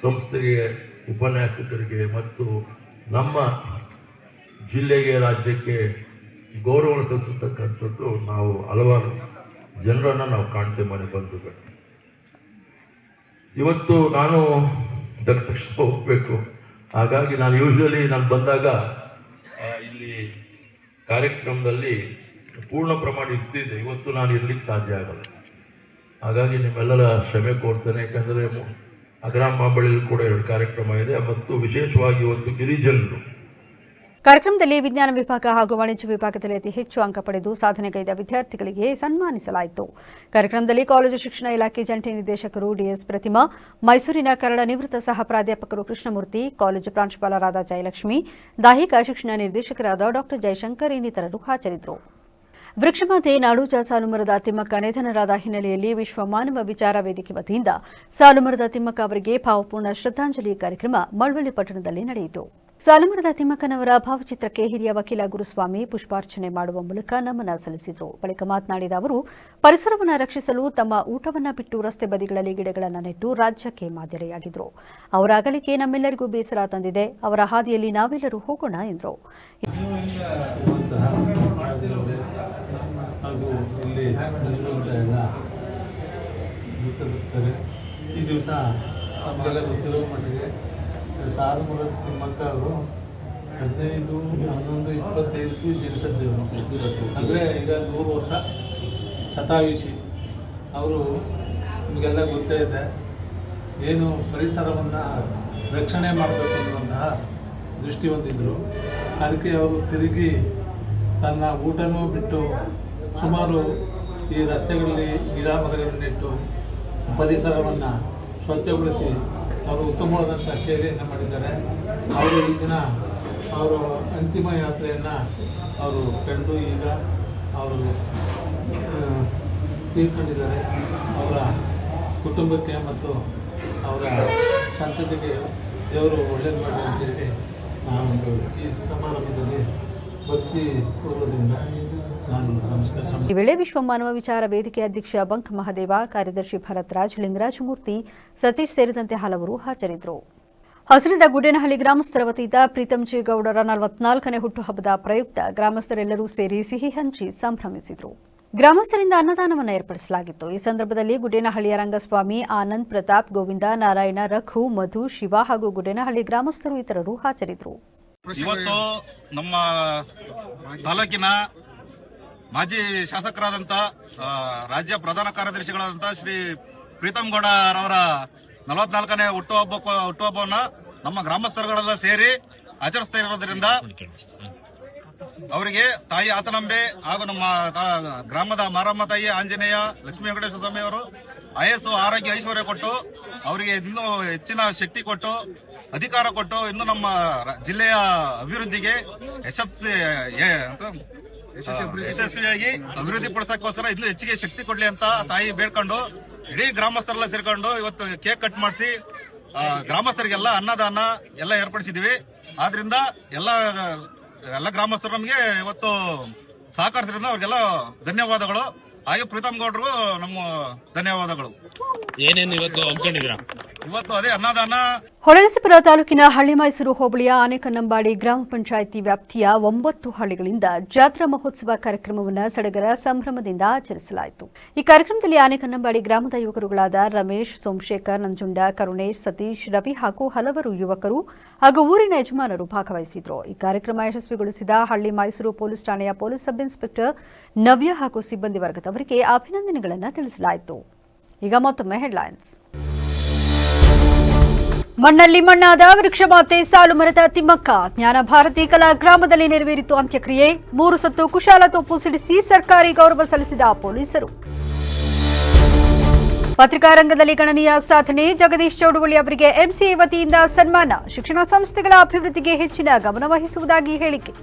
ಸಂಸ್ಥೆಗೆ, ಉಪನ್ಯಾಸಕರಿಗೆ ಮತ್ತು ನಮ್ಮ ಜಿಲ್ಲೆಗೆ, ರಾಜ್ಯಕ್ಕೆ ಗೌರವ ಸಲ್ಲಿಸತಕ್ಕಂಥದ್ದು ನಾವು ಹಲವಾರು ಜನರನ್ನು ನಾವು ಕಾಣ್ತೇವೆ ಮನೆ ಬಂಧುಗಳು. ಇವತ್ತು ನಾನು ತಕ್ಷಣ ಹೋಗಬೇಕು. ಹಾಗಾಗಿ ನಾನು ಯೂಶ್ವಲಿ ನಾನು ಬಂದಾಗ ಇಲ್ಲಿ ಕಾರ್ಯಕ್ರಮದಲ್ಲಿ ಪೂರ್ಣ ಪ್ರಮಾಣ ಇರ್ತಿದ್ದೆ. ಇವತ್ತು ನಾನು ಇರ್ಲಿಕ್ಕೆ ಸಾಧ್ಯ ಆಗಲ್ಲ. ಹಾಗಾಗಿ ನಿಮ್ಮೆಲ್ಲರ ಕ್ಷಮೆ ಕೋರ್ತೇನೆ. ಯಾಕಂದರೆ ಅಗ್ರಾಮ ಬಳಿಯಲ್ಲಿ ಕೂಡ 2 ಕಾರ್ಯಕ್ರಮ ಇದೆ ಮತ್ತು ವಿಶೇಷವಾಗಿ ಇವತ್ತು ಗಿರಿಜನರು. ಕಾರ್ಯಕ್ರಮದಲ್ಲಿ ವಿಜ್ಞಾನ ವಿಭಾಗ ಹಾಗೂ ವಾಣಿಜ್ಯ ವಿಭಾಗದಲ್ಲಿ ಅತಿ ಹೆಚ್ಚು ಅಂಕ ಪಡೆದು ಸಾಧನೆಗೈದ ವಿದ್ಯಾರ್ಥಿಗಳಿಗೆ ಸನ್ಮಾನಿಸಲಾಯಿತು. ಕಾರ್ಯಕ್ರಮದಲ್ಲಿ ಕಾಲೇಜು ಶಿಕ್ಷಣ ಇಲಾಖೆ ಜಂಟಿ ನಿರ್ದೇಶಕರು ಡಿಎಸ್ ಪ್ರತಿಮಾ, ಮೈಸೂರಿನ ಕನ್ನಡ ನಿವೃತ್ತ ಸಹ ಪ್ರಾಧ್ಯಾಪಕರು ಕೃಷ್ಣಮೂರ್ತಿ, ಕಾಲೇಜು ಪ್ರಾಂಶುಪಾಲರಾದ ಜಯಲಕ್ಷ್ಮಿ, ದೈಹಿಕ ಶಿಕ್ಷಣ ನಿರ್ದೇಶಕರಾದ ಡಾ ಜಯಶಂಕರ್ ಇನ್ನಿತರರು ಹಾಜರಿದ್ದರು. ವೃಕ್ಷಮಾತೆ ನಾಡೋಜ ಸಾಲುಮರದ ತಿಮ್ಮಕ್ಕ ನಿಧನರಾದ ಹಿನ್ನೆಲೆಯಲ್ಲಿ ವಿಶ್ವ ಮಾನವ ವಿಚಾರ ವೇದಿಕೆ ವತಿಯಿಂದ ಸಾಲುಮರದ ತಿಮ್ಮಕ್ಕ ಅವರಿಗೆ ಭಾವಪೂರ್ಣ ಶ್ರದ್ಧಾಂಜಲಿ ಕಾರ್ಯಕ್ರಮ ಮಳವಳ್ಳಿ ಪಟ್ಟಣದಲ್ಲಿ ನಡೆಯಿತು. ಸಾಲುಮರದ ತಿಮ್ಮಕ್ಕನವರ ಭಾವಚಿತ್ರಕ್ಕೆ ಹಿರಿಯ ವಕೀಲ ಗುರುಸ್ವಾಮಿ ಪುಷ್ಪಾರ್ಚನೆ ಮಾಡುವ ಮೂಲಕ ನಮನ ಸಲ್ಲಿಸಿದರು. ಬಳಿಕ ಮಾತನಾಡಿದ ಅವರು, ಪರಿಸರವನ್ನು ರಕ್ಷಿಸಲು ತಮ್ಮ ಊಟವನ್ನು ಬಿಟ್ಟು ರಸ್ತೆ ಬದಿಗಳಲ್ಲಿ ಗಿಡಗಳನ್ನು ನೆಟ್ಟು ರಾಜ್ಯಕ್ಕೆ ಮಾದರಿಯಾಗಿದ್ದರು. ಅವರ ಅಗಲಿಕೆ ನಮ್ಮೆಲ್ಲರಿಗೂ ಬೇಸರ ತಂದಿದೆ. ಅವರ ಹಾದಿಯಲ್ಲಿ ನಾವೆಲ್ಲರೂ ಹೋಗೋಣ ಎಂದರು. ಈ ದಿವಸ ನಮಗೆಲ್ಲ ಗೊತ್ತಿರೋ ಮಟ್ಟಿಗೆ ಸಾಲುಮರದ ತಿಮ್ಮಕ್ಕ ಅವರು 15/11/25 ಜನಿಸಿದ್ದೇವರು. ಅಂದರೆ ಈಗ 100 ವರ್ಷ ಶತಾಯುಷಿ. ಅವರು ನಿಮಗೆಲ್ಲ ಗೊತ್ತೇ ಇದೆ, ಏನು ಪರಿಸರವನ್ನು ರಕ್ಷಣೆ ಮಾಡಬೇಕು ಅನ್ನುವಂತಹ ದೃಷ್ಟಿ ಹೊಂದಿದ್ದರು. ಅದಕ್ಕೆ ಅವರು ತಿರುಗಿ ತನ್ನ ಊಟನೂ ಬಿಟ್ಟು ಸುಮಾರು ಈ ರಸ್ತೆಗಳಲ್ಲಿ ಗಿಡ ಮರಗಳನ್ನು ನೆಟ್ಟು ಪರಿಸರವನ್ನು ಸ್ವಚ್ಛಗೊಳಿಸಿ ಅವರು ಉತ್ತಮವಾದಂಥ ಸೇವೆಯನ್ನು ಮಾಡಿದ್ದಾರೆ. ಅವರು ಈ ದಿನ ಅವರು ಅಂತಿಮ ಯಾತ್ರೆಯನ್ನು ಅವರು ಕಂಡು ಈಗ ಅವರು ತೀರ್ಕೊಂಡಿದ್ದಾರೆ. ಅವರ ಕುಟುಂಬಕ್ಕೆ ಮತ್ತು ಅವರ ಸಂತತಿಗೆ ದೇವರು ಒಳ್ಳೇದು ಮಾಡಿ ಅಂತೇಳಿ ನಾನೊಂದು ಈ ಸಮಾರಂಭದಲ್ಲಿ ಭಕ್ತಿ ಪೂರ್ವದಿಂದ ನಾನು ನಮಸ್ಕಾರ. ಈ ವೇಳೆ ವಿಶ್ವ ಮಾನವ ವಿಚಾರ ವೇದಿಕೆ ಅಧ್ಯಕ್ಷ ಬಂಕ್ ಮಹದೇವ, ಕಾರ್ಯದರ್ಶಿ ಭರತ್ ರಾಜ್, ಲಿಂಗರಾಜಮೂರ್ತಿ, ಸತೀಶ್ ಸೇರಿದಂತೆ ಹಲವರು ಹಾಜರಿದ್ದರು. ಹಸಿರಿದ ಗುಡ್ಡೇನಹಳ್ಳಿ ಗ್ರಾಮಸ್ಥರ ವತಿಯಿಂದ ಪ್ರೀತಂ ಜೇಗೌಡರ 44ನೇ ಹುಟ್ಟುಹಬ್ಬದ ಪ್ರಯುಕ್ತ ಗ್ರಾಮಸ್ಥರೆಲ್ಲರೂ ಸೇರಿ ಸಿಹಿ ಹಂಚಿ ಸಂಭ್ರಮಿಸಿದರು. ಗ್ರಾಮಸ್ಥರಿಂದ ಅನ್ನದಾನವನ್ನು ಏರ್ಪಡಿಸಲಾಗಿತ್ತು. ಈ ಸಂದರ್ಭದಲ್ಲಿ ಗುಡ್ಡೇನಹಳ್ಳಿಯ ರಂಗಸ್ವಾಮಿ, ಆನಂದ್, ಪ್ರತಾಪ್, ಗೋವಿಂದ, ನಾರಾಯಣ, ರಘು, ಮಧು, ಶಿವ ಹಾಗೂ ಗುಡ್ಡೇನಹಳ್ಳಿ ಗ್ರಾಮಸ್ಥರು ಇತರರು ಹಾಜರಿದ್ದರು. ಇವತ್ತು ನಮ್ಮ ತಾಲೂಕಿನ ಮಾಜಿ ಶಾಸಕರಾದಂಥ ರಾಜ್ಯ ಪ್ರಧಾನ ಕಾರ್ಯದರ್ಶಿಗಳಾದಂಥ ಶ್ರೀ ಪ್ರೀತಂ ಗೌಡರವರ 44ನೇ ಹುಟ್ಟುಹಬ್ಬವನ್ನು ನಮ್ಮ ಗ್ರಾಮಸ್ಥರುಗಳೆಲ್ಲ ಸೇರಿ ಆಚರಿಸ್ತಾ ಇರೋದ್ರಿಂದ ಅವರಿಗೆ ತಾಯಿ ಹಾಸನಾಂಬೆ ಹಾಗೂ ನಮ್ಮ ಗ್ರಾಮದ ಮಾರಮ್ಮ ತಾಯಿ ಆಂಜನೇಯ, ಲಕ್ಷ್ಮೀ ವೆಂಕಟೇಶ್ವರ ಸ್ವಾಮಿ ಅವರು ಆಯಸ್ಸು, ಆರೋಗ್ಯ, ಐಶ್ವರ್ಯ ಕೊಟ್ಟು ಅವರಿಗೆ ಇನ್ನೂ ಹೆಚ್ಚಿನ ಶಕ್ತಿ ಕೊಟ್ಟು ಅಧಿಕಾರ ಕೊಟ್ಟು ಇನ್ನು ನಮ್ಮ ಜಿಲ್ಲೆಯ ಅಭಿವೃದ್ಧಿಗೆ ಯಶಸ್ವಿಯಾಗಿ ಅಭಿವೃದ್ಧಿ ಪಡಿಸೋಕ್ಕೋಸ್ಕರ ಇನ್ನೂ ಹೆಚ್ಚಿಗೆ ಶಕ್ತಿ ಕೊಡ್ಲಿ ಅಂತ ತಾಯಿ ಬೇಡ್ಕೊಂಡು ಇಡೀ ಗ್ರಾಮಸ್ಥರೆಲ್ಲ ಸೇರ್ಕೊಂಡು ಇವತ್ತು ಕೇಕ್ ಕಟ್ ಮಾಡಿಸಿ ಗ್ರಾಮಸ್ಥರಿಗೆಲ್ಲ ಅನ್ನದಾನ ಎಲ್ಲ ಏರ್ಪಡಿಸಿದೀವಿ. ಆದ್ರಿಂದ ಎಲ್ಲ ಗ್ರಾಮಸ್ಥರು ನಮಗೆ ಇವತ್ತು ಸಹಕರಿಸಿದ್ರಿಂದ ಅವ್ರಿಗೆಲ್ಲ ಧನ್ಯವಾದಗಳು. ಹಾಗೆ ಪ್ರೀತಂ ಗೌಡ್ರಿಗೂ ನಮ್ಮ ಧನ್ಯವಾದಗಳು. ಏನೇನು ಇವತ್ತು ಹಮ್ಮಿಕೊಂಡಿದ್ದೀರಾ? ಇವತ್ತು ಅದೇ ಅನ್ನದಾನ. ಹೊಳೆನರಸೀಪುರ ತಾಲೂಕಿನ ಹಳ್ಳಿಮೈಸೂರು ಹೋಬಳಿಯ ಆನೆಕನ್ನಂಬಾಡಿ ಗ್ರಾಮ ಪಂಚಾಯಿತಿ ವ್ಯಾಪ್ತಿಯ 9 ಹಳ್ಳಿಗಳಿಂದ ಜಾತ್ರಾ ಮಹೋತ್ಸವ ಕಾರ್ಯಕ್ರಮವನ್ನು ಸಡಗರ ಸಂಭ್ರಮದಿಂದ ಆಚರಿಸಲಾಯಿತು. ಈ ಕಾರ್ಯಕ್ರಮದಲ್ಲಿ ಆನೆಕನ್ನಂಬಾಡಿ ಗ್ರಾಮದ ಯುವಕರುಗಳಾದ ರಮೇಶ್, ಸೋಮಶೇಖರ್, ನಂಜುಂಡ, ಕರುಣೇಶ್, ಸತೀಶ್, ರವಿ ಹಾಗೂ ಹಲವರು ಯುವಕರು ಹಾಗೂ ಊರಿನ ಯಜಮಾನರು ಭಾಗವಹಿಸಿದ್ರು. ಈ ಕಾರ್ಯಕ್ರಮ ಯಶಸ್ವಿಗೊಳಿಸಿದ ಹಳ್ಳಿ ಮೈಸೂರು ಪೊಲೀಸ್ ಠಾಣೆಯ ಪೊಲೀಸ್ ಸಬ್ ಇನ್ಸ್ಪೆಕ್ಟರ್ ನವ್ಯ ಹಾಗೂ ಸಿಬ್ಬಂದಿ ವರ್ಗದವರಿಗೆ ಅಭಿನಂದನೆಗಳನ್ನು ತಿಳಿಸಲಾಯಿತು. ಈಗ ಮತ್ತೊಮ್ಮೆ ಹೆಡ್ಲೈನ್ಸ್. ಮಣ್ಣಲ್ಲಿ ಮಣ್ಣಾದ ವೃಕ್ಷಮಾತೆ ಸಾಲು ಮರದ ತಿಮ್ಮಕ್ಕ ಜ್ಞಾನ ಭಾರತಿ ಕಲಾ ಗ್ರಾಮದಲ್ಲಿ ನೆರವೇರಿತು ಅಂತ್ಯಕ್ರಿಯೆ. 3 ಸತ್ತು ಕುಶಾಲತೋಪು ಸಿಡಿಸಿ ಸರ್ಕಾರಿ ಗೌರವ ಸಲ್ಲಿಸಿದ ಪೊಲೀಸರು. ಪತ್ರಿಕಾ ರಂಗದಲ್ಲಿ ಗಣನೀಯ ಸಾಧನೆ, ಜಗದೀಶ್ ಚೌಡವಳ್ಳಿ ಅವರಿಗೆ ಎಂಸಿಎ ವತಿಯಿಂದ ಸನ್ಮಾನ. ಶಿಕ್ಷಣ ಸಂಸ್ಥೆಗಳ ಅಭಿವೃದ್ಧಿಗೆ ಹೆಚ್ಚಿನ ಗಮನ ವಹಿಸುವುದಾಗಿ ಹೇಳಿಕೆ.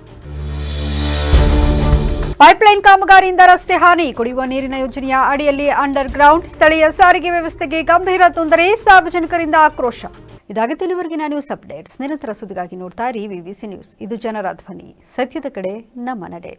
ಪೈಪ್ಲೈನ್ ಕಾಮಗಾರಿಯಿಂದ ರಸ್ತೆ ಹಾನಿ, ಕುಡಿಯುವ ನೀರಿನ ಯೋಜನೆಯ ಅಡಿಯಲ್ಲಿ ಅಂಡರ್ ಗ್ರೌಂಡ್, ಸ್ಥಳೀಯ ಸಾರಿಗೆ ವ್ಯವಸ್ಥೆಗೆ ಗಂಭೀರ ತೊಂದರೆ, ಸಾರ್ವಜನಿಕರಿಂದ ಆಕ್ರೋಶ. ಇದಾಗಿತ್ತು ಇಲ್ಲಿವರೆಗಿನ ನ್ಯೂಸ್ ಅಪ್ಡೇಟ್ಸ್. ನಿರಂತರ ಸುದ್ದಿಗಾಗಿ ನೋಡ್ತಾ ಇರಿ ವಿವಿಸಿ ನ್ಯೂಸ್. ಇದು ಜನರ ಧ್ವನಿ, ಸತ್ಯದ ಕಡೆ ನಮ್ಮ ನಡೆ.